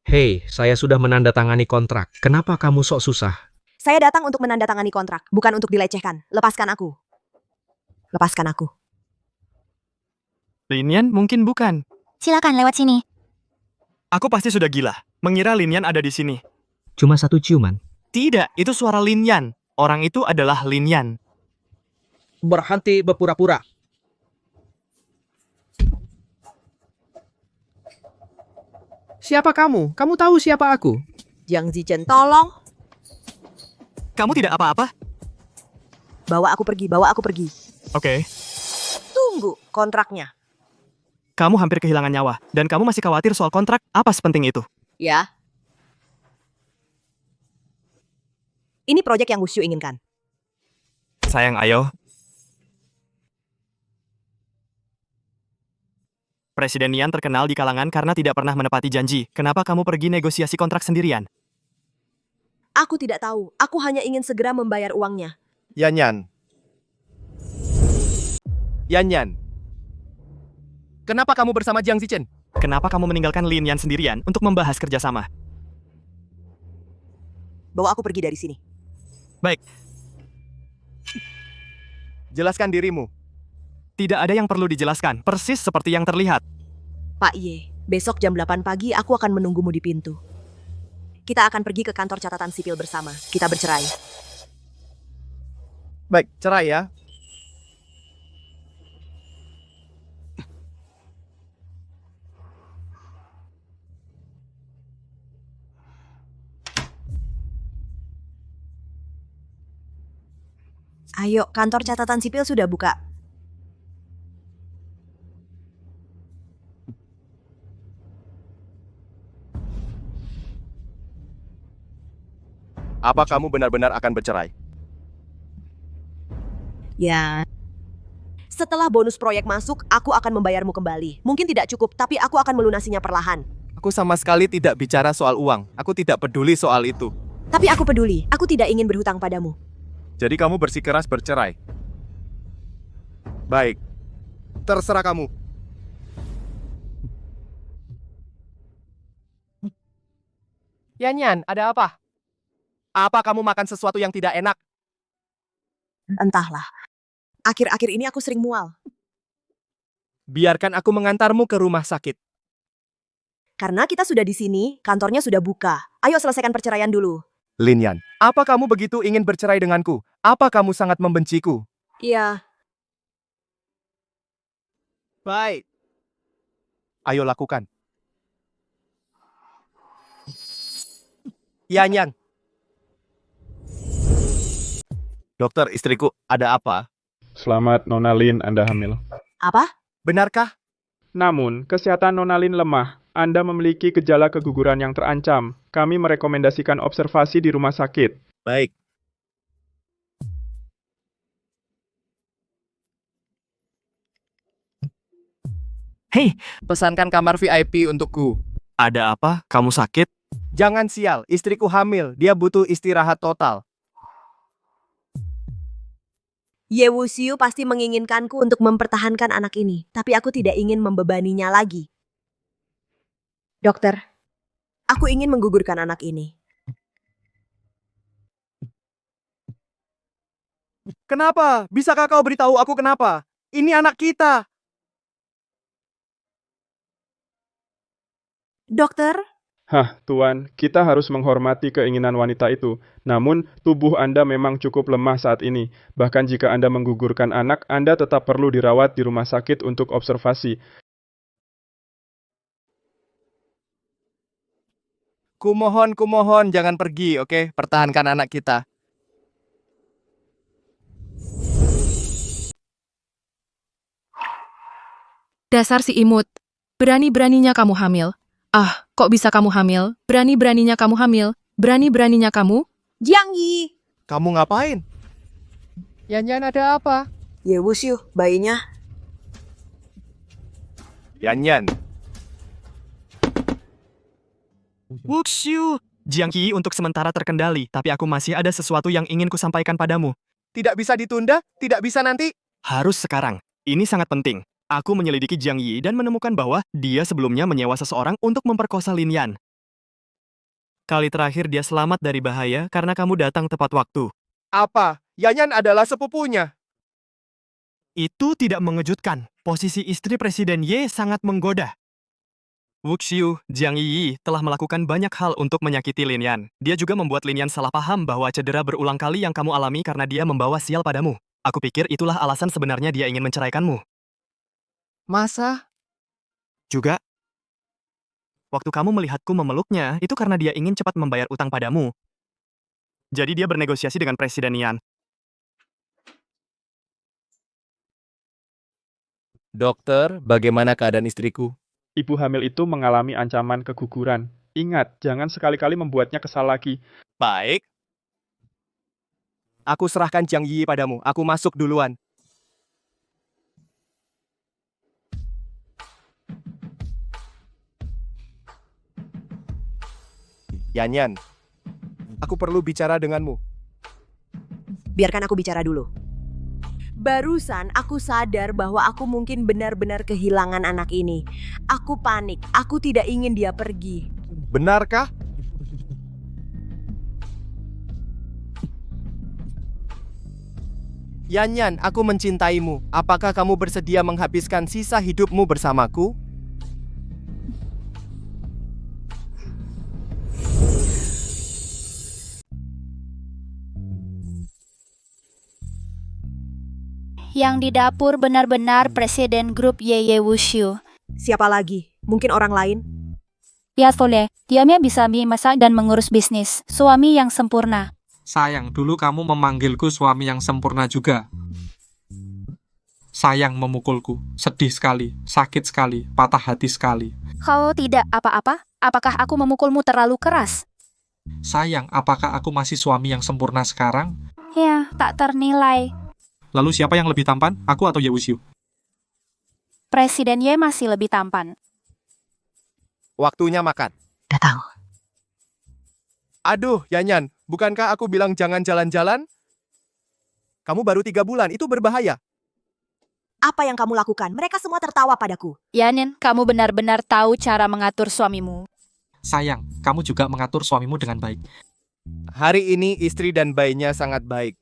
Hei, saya sudah menandatangani kontrak. Kenapa kamu sok susah? Saya datang untuk menandatangani kontrak, bukan untuk dilecehkan. Lepaskan aku. Lepaskan aku. Linyan mungkin bukan. Silakan lewat sini. Aku pasti sudah gila. Mengira Linyan ada di sini. Cuma satu ciuman. Tidak, itu suara Linyan. Orang itu adalah Linyan. Berhenti berpura-pura. Siapa kamu? Kamu tahu siapa aku? Jiang Zichen, tolong. Kamu tidak apa-apa? Bawa aku pergi, bawa aku pergi. Oke. Tunggu, kontraknya. Kamu hampir kehilangan nyawa, dan kamu masih khawatir soal kontrak? Apa sepenting itu? Ya. Ini proyek yang Wushu inginkan. Sayang, ayo. Presiden Nian terkenal di kalangan karena tidak pernah menepati janji. Kenapa kamu pergi negosiasi kontrak sendirian? Aku tidak tahu. Aku hanya ingin segera membayar uangnya. Yanyan. Yanyan. Kenapa kamu bersama Jiang Zichen? Kenapa kamu meninggalkan Lin Yan sendirian untuk membahas kerjasama? Bawa aku pergi dari sini. Baik. Jelaskan dirimu. Tidak ada yang perlu dijelaskan, persis seperti yang terlihat. Pak Ye, besok jam 8 pagi aku akan menunggumu di pintu. Kita akan pergi ke kantor catatan sipil bersama. Kita bercerai. Baik, cerai ya. Ayo, kantor catatan sipil sudah buka. Apa kamu benar-benar akan bercerai? Ya. Setelah bonus proyek masuk, aku akan membayarmu kembali. Mungkin tidak cukup, tapi aku akan melunasinya perlahan. Aku sama sekali tidak bicara soal uang. Aku tidak peduli soal itu. Tapi aku peduli. Aku tidak ingin berhutang padamu. Jadi kamu bersikeras bercerai? Baik. Terserah kamu. Yanyan, ada apa? Apa kamu makan sesuatu yang tidak enak? Entahlah. Akhir-akhir ini aku sering mual. Biarkan aku mengantarmu ke rumah sakit. Karena kita sudah di sini, kantornya sudah buka. Ayo selesaikan perceraian dulu. Lin Yan, apa kamu begitu ingin bercerai denganku? Apa kamu sangat membenciku? Iya. Baik. Ayo lakukan. Yanyan. Dokter, istriku, ada apa? Selamat, Nona Lin, Anda hamil. Apa? Benarkah? Namun, kesehatan Nona Lin lemah. Anda memiliki gejala keguguran yang terancam. Kami merekomendasikan observasi di rumah sakit. Baik. Hei, Pesankan kamar VIP untukku. ada apa? Kamu sakit? Jangan sial, istriku hamil. Dia butuh istirahat total. Ye Wuxiu pasti menginginkanku untuk mempertahankan anak ini, tapi aku tidak ingin membebaninya lagi. Dokter, aku ingin menggugurkan anak ini. Kenapa? Bisakah kau beritahu aku kenapa? Ini anak kita. Dokter, Hah, Tuan, kita harus menghormati keinginan wanita itu. Namun, tubuh Anda memang cukup lemah saat ini. Bahkan jika Anda menggugurkan anak, Anda tetap perlu dirawat di rumah sakit untuk observasi. Kumohon, jangan pergi, oke? Pertahankan anak kita. Dasar si imut. Berani-beraninya kamu hamil. Ah, kok bisa kamu hamil? Berani-beraninya kamu hamil. Berani-beraninya kamu. Jiang Yi. Kamu ngapain? Yan ada apa? Ye Wuxiu, bayinya. Yan. Wuxiu! Jiang Yi untuk sementara terkendali, tapi aku masih ada sesuatu yang ingin kusampaikan padamu. Tidak bisa ditunda? Tidak bisa nanti? Harus sekarang. Ini sangat penting. Aku menyelidiki Jiang Yi dan menemukan bahwa dia sebelumnya menyewa seseorang untuk memperkosa Lin Yan. Kali terakhir dia selamat dari bahaya karena kamu datang tepat waktu. Apa? Yan adalah sepupunya. Itu tidak mengejutkan. Posisi istri Presiden Ye sangat menggoda. Wuxiu, Jiang Yi telah melakukan banyak hal untuk menyakiti Lin Yan. Dia juga membuat Lin Yan salah paham bahwa cedera berulang kali yang kamu alami karena dia membawa sial padamu. Aku pikir itulah alasan sebenarnya dia ingin menceraikanmu. Masa? Juga, waktu kamu melihatku memeluknya, itu karena dia ingin cepat membayar utang padamu. Jadi dia bernegosiasi dengan Presiden Yan. Dokter, bagaimana keadaan istriku? Ibu hamil itu mengalami ancaman keguguran. Ingat, jangan sekali-kali membuatnya kesal lagi. Baik. Aku serahkan Jiang Yi padamu. Aku masuk duluan. Yan, aku perlu bicara denganmu. Biarkan aku bicara dulu. Barusan aku sadar bahwa aku mungkin benar-benar kehilangan anak ini. Aku panik, aku tidak ingin dia pergi. Benarkah? Yan, aku mencintaimu. Apakah kamu bersedia menghabiskan sisa hidupmu bersamaku? Yang di dapur benar-benar Presiden Grup Ye Wuxiu. Siapa lagi? Mungkin orang lain? Ya boleh, diamnya bisa masak dan mengurus bisnis. Suami yang sempurna. Sayang, dulu kamu memanggilku suami yang sempurna juga. Sayang memukulku. Sedih sekali, sakit sekali, patah hati sekali. Kau tidak apa-apa? Apakah aku memukulmu terlalu keras? Sayang, apakah aku masih suami yang sempurna sekarang? Ya, tak ternilai. Lalu siapa yang lebih tampan, aku atau Ye Wuxiu? Presiden Ye masih lebih tampan. Waktunya makan. Datang. Aduh, Yan, bukankah aku bilang jangan jalan-jalan? Kamu baru 3 bulan, itu berbahaya. Apa yang kamu lakukan? Mereka semua tertawa padaku. Yanin, kamu benar-benar tahu cara mengatur suamimu. Sayang, kamu juga mengatur suamimu dengan baik. Hari ini istri dan bayinya sangat baik.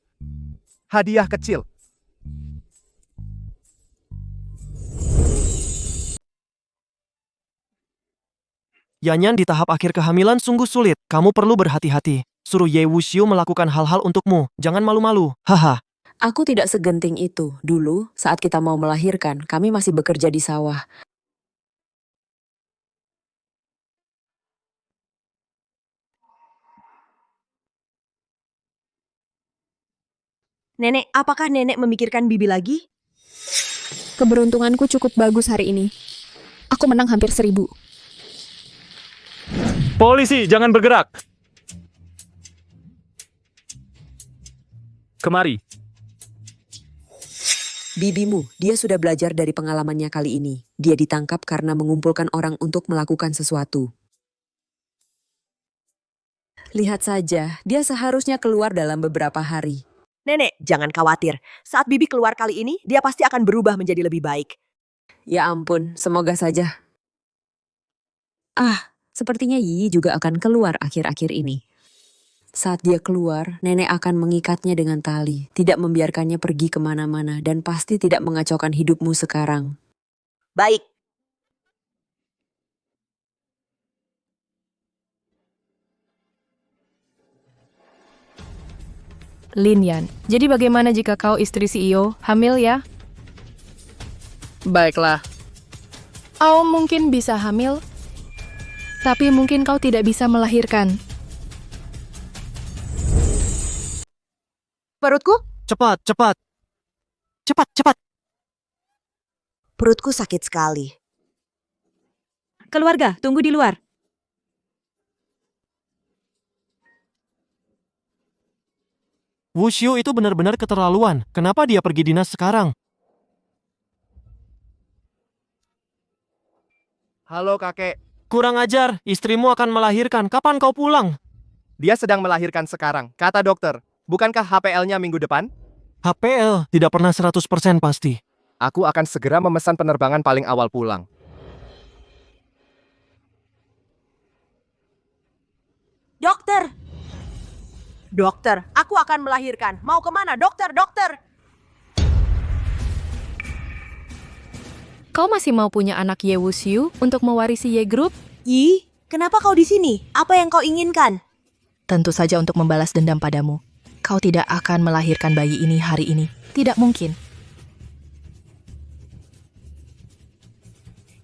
Hadiah kecil. Yanyan di tahap akhir kehamilan sungguh sulit. Kamu perlu berhati-hati. Suruh Ye Wuxiu melakukan hal-hal untukmu. Jangan malu-malu. Haha. Aku tidak segenting itu. Dulu, saat kita mau melahirkan, kami masih bekerja di sawah. Nenek, apakah nenek memikirkan bibi lagi? Keberuntunganku cukup bagus hari ini. Aku menang hampir 1000. Polisi, jangan bergerak. Kemari. Bibimu, dia sudah belajar dari pengalamannya kali ini. Dia ditangkap karena mengumpulkan orang untuk melakukan sesuatu. Lihat saja, dia seharusnya keluar dalam beberapa hari. Nenek, jangan khawatir. Saat Bibi keluar kali ini, dia pasti akan berubah menjadi lebih baik. Ya ampun, semoga saja. Sepertinya Yi juga akan keluar akhir-akhir ini. Saat dia keluar, nenek akan mengikatnya dengan tali, tidak membiarkannya pergi kemana-mana, dan pasti tidak mengacaukan hidupmu sekarang. Baik. Lin Yan, jadi bagaimana jika kau istri CEO, hamil ya? Baiklah. Kau mungkin bisa hamil, tapi mungkin kau tidak bisa melahirkan. Perutku? Cepat, cepat. Cepat, cepat. Perutku sakit sekali. Keluarga, tunggu di luar. Wu Xiu itu benar-benar keterlaluan. Kenapa dia pergi dinas sekarang? Halo kakek. Kurang ajar, istrimu akan melahirkan. Kapan kau pulang? Dia sedang melahirkan sekarang, kata dokter. Bukankah HPL-nya minggu depan? HPL, tidak pernah 100% pasti. Aku akan segera memesan penerbangan paling awal pulang. Dokter! Dokter, aku akan melahirkan. Mau kemana? Dokter, dokter! Kau masih mau punya anak Ye Wuxiu untuk mewarisi Ye Group? Yi, kenapa kau di sini? Apa yang kau inginkan? Tentu saja untuk membalas dendam padamu. Kau tidak akan melahirkan bayi ini hari ini. Tidak mungkin.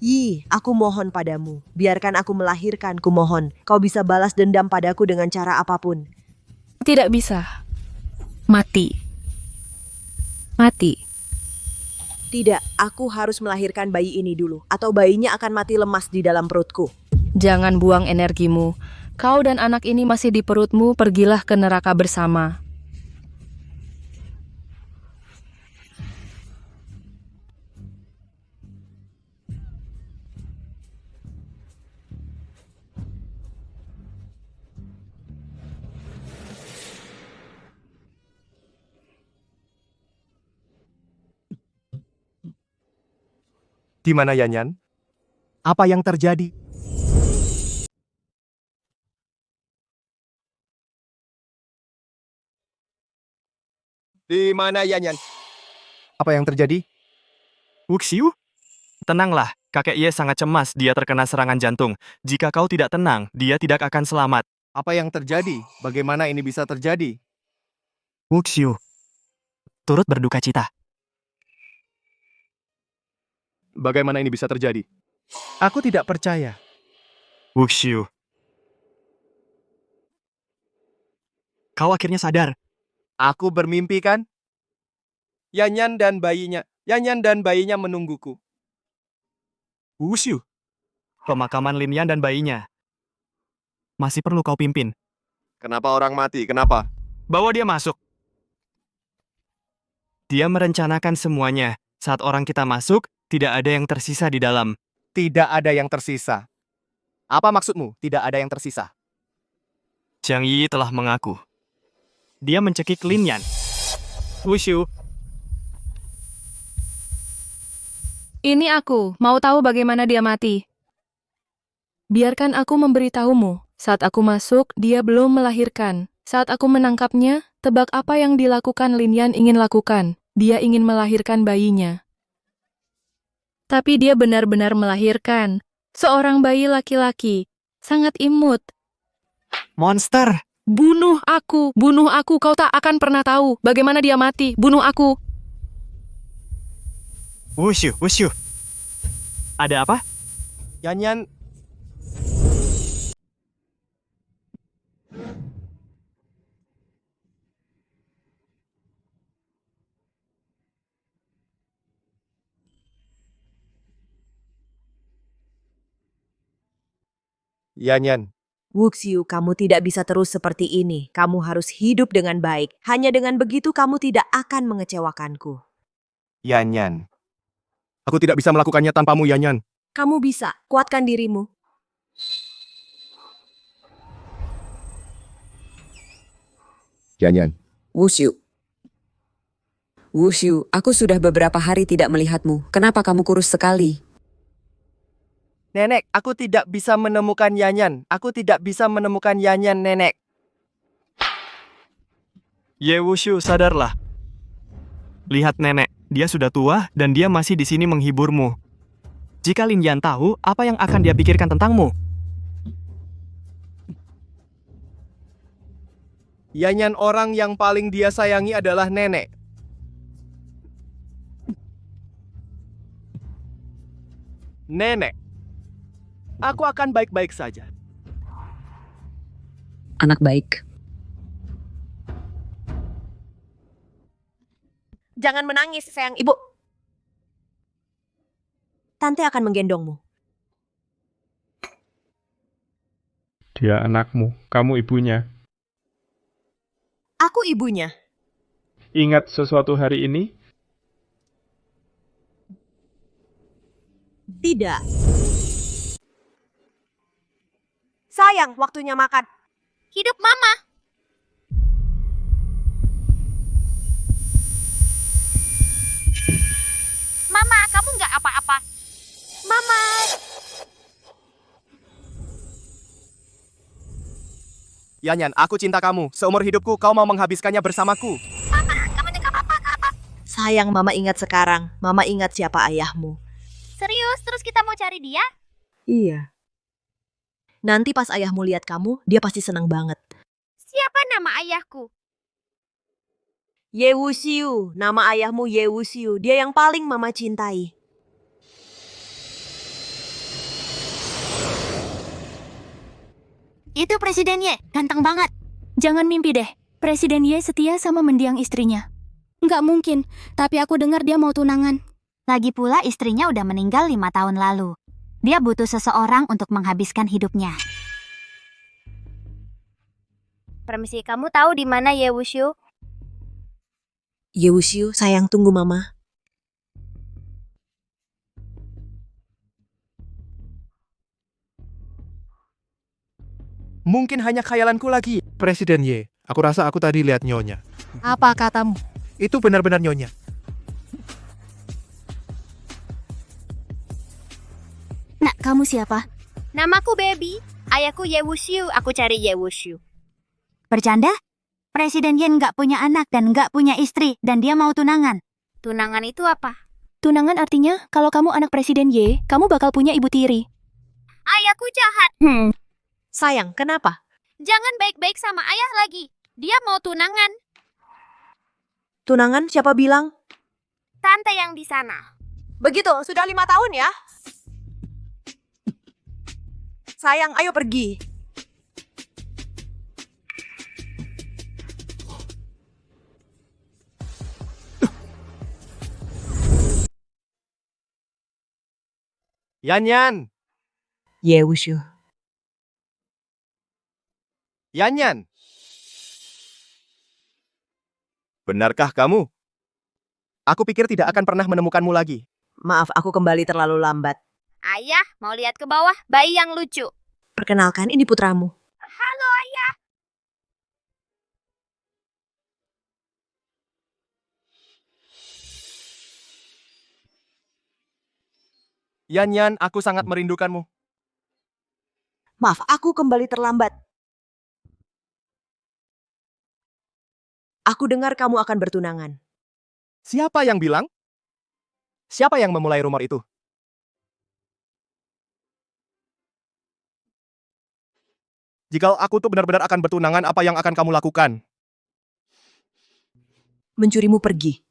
Yi, aku mohon padamu. Biarkan aku melahirkan, ku mohon. Kau bisa balas dendam padaku dengan cara apapun. Tidak bisa. Mati. Mati. Tidak, aku harus melahirkan bayi ini dulu. Atau bayinya akan mati lemas di dalam perutku. Jangan buang energimu. Kau dan anak ini masih di perutmu, pergilah ke neraka bersama. Di mana Yanyan? Apa yang terjadi? Di mana Yanyan? Apa yang terjadi? Wuxiu? Tenanglah, kakek Ye sangat cemas dia terkena serangan jantung. Jika kau tidak tenang, dia tidak akan selamat. Apa yang terjadi? Bagaimana ini bisa terjadi? Wuxiu, turut berduka cita. Bagaimana ini bisa terjadi? Aku tidak percaya. Wuxiu. Kau akhirnya sadar. Aku bermimpi kan? Yanyan dan bayinya menungguku. Wuxiu. Pemakaman Lin Yan dan bayinya. Masih perlu kau pimpin. Kenapa orang mati? Kenapa? Bawa dia masuk. Dia merencanakan semuanya. Saat orang kita masuk, tidak ada yang tersisa di dalam. Tidak ada yang tersisa. Apa maksudmu? Tidak ada yang tersisa. Jiang Yi telah mengaku. Dia mencekik Lin Yan. Wuxiu. Ini aku, mau tahu bagaimana dia mati. Biarkan aku memberitahumu. Saat aku masuk, dia belum melahirkan. Saat aku menangkapnya, tebak apa yang dilakukan Lin Yan ingin lakukan. Dia ingin melahirkan bayinya. Tapi dia benar-benar melahirkan. Seorang bayi laki-laki. Sangat imut. Monster! Bunuh aku, kau tak akan pernah tahu bagaimana dia mati. Bunuh aku. Wuxiu, Wuxiu. Ada apa? Yanyan. Yanyan, Wuxiu, kamu tidak bisa terus seperti ini. Kamu harus hidup dengan baik. Hanya dengan begitu kamu tidak akan mengecewakanku. Yanyan. Aku tidak bisa melakukannya tanpamu, Yanyan. Kamu bisa. Kuatkan dirimu. Yanyan. Wuxiu. Wuxiu, aku sudah beberapa hari tidak melihatmu. Kenapa kamu kurus sekali? Nenek, aku tidak bisa menemukan Yanyan. Aku tidak bisa menemukan Yanyan, Nenek. Ye Wuxiu, sadarlah. Lihat nenek, dia sudah tua dan dia masih di sini menghiburmu. Jika Lin Yan tahu, apa yang akan dia pikirkan tentangmu? Yanyan orang yang paling dia sayangi adalah nenek. Nenek. Aku akan baik-baik saja. Anak baik. Jangan menangis, sayang ibu. Tante akan menggendongmu. Dia anakmu, kamu ibunya. Aku ibunya. Ingat sesuatu hari ini? Tidak. Sayang, waktunya makan. Hidup Mama. Mama, kamu nggak apa-apa. Mama. Yanyan, aku cinta kamu. Seumur hidupku kau mau menghabiskannya bersamaku. Mama, kamu nggak apa-apa. Sayang, Mama ingat sekarang. Mama ingat siapa ayahmu. Serius, terus kita mau cari dia? Iya. Nanti pas ayahmu lihat kamu, dia pasti senang banget. Siapa nama ayahku? Ye Wuxiu, nama ayahmu Ye Wuxiu. Dia yang paling Mama cintai. Itu Presiden Ye, ganteng banget. Jangan mimpi deh. Presiden Ye setia sama mendiang istrinya. Nggak mungkin, tapi aku dengar dia mau tunangan. Lagi pula istrinya udah meninggal 5 tahun lalu. Dia butuh seseorang untuk menghabiskan hidupnya. Permisi, kamu tahu di mana Ye Wuxiu? Ye Wuxiu, sayang tunggu Mama. Mungkin hanya khayalanku lagi. Presiden Ye, aku rasa aku tadi lihat Nyonya. Apa katamu? Itu benar-benar Nyonya. Nak, kamu siapa? Namaku Baby. Ayahku Ye Wuxiu. Aku cari Ye Wuxiu. Bercanda? Presiden Ye nggak punya anak dan nggak punya istri, dan dia mau tunangan. Tunangan itu apa? Tunangan artinya, kalau kamu anak Presiden Ye, kamu bakal punya ibu tiri. Ayahku jahat. Sayang, kenapa? Jangan baik-baik sama ayah lagi. Dia mau tunangan. Tunangan siapa bilang? Tante yang di sana. Begitu, sudah 5 tahun ya? Sayang, ayo pergi. Yanyan. Ye Wuxiu. Yanyan. Benarkah kamu? Aku pikir tidak akan pernah menemukanmu lagi. Maaf, aku kembali terlalu lambat. Ayah, mau lihat ke bawah? Bayi yang lucu. Perkenalkan, ini putramu. Halo, Ayah. Yanyan, aku sangat merindukanmu. Maaf, aku kembali terlambat. Aku dengar kamu akan bertunangan. Siapa yang bilang? Siapa yang memulai rumor itu? Jika aku tuh benar-benar akan bertunangan, apa yang akan kamu lakukan? Mencurimu pergi.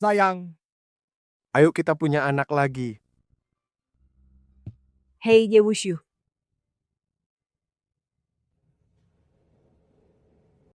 Sayang, ayo kita punya anak lagi. Hei Ye Wuxiu,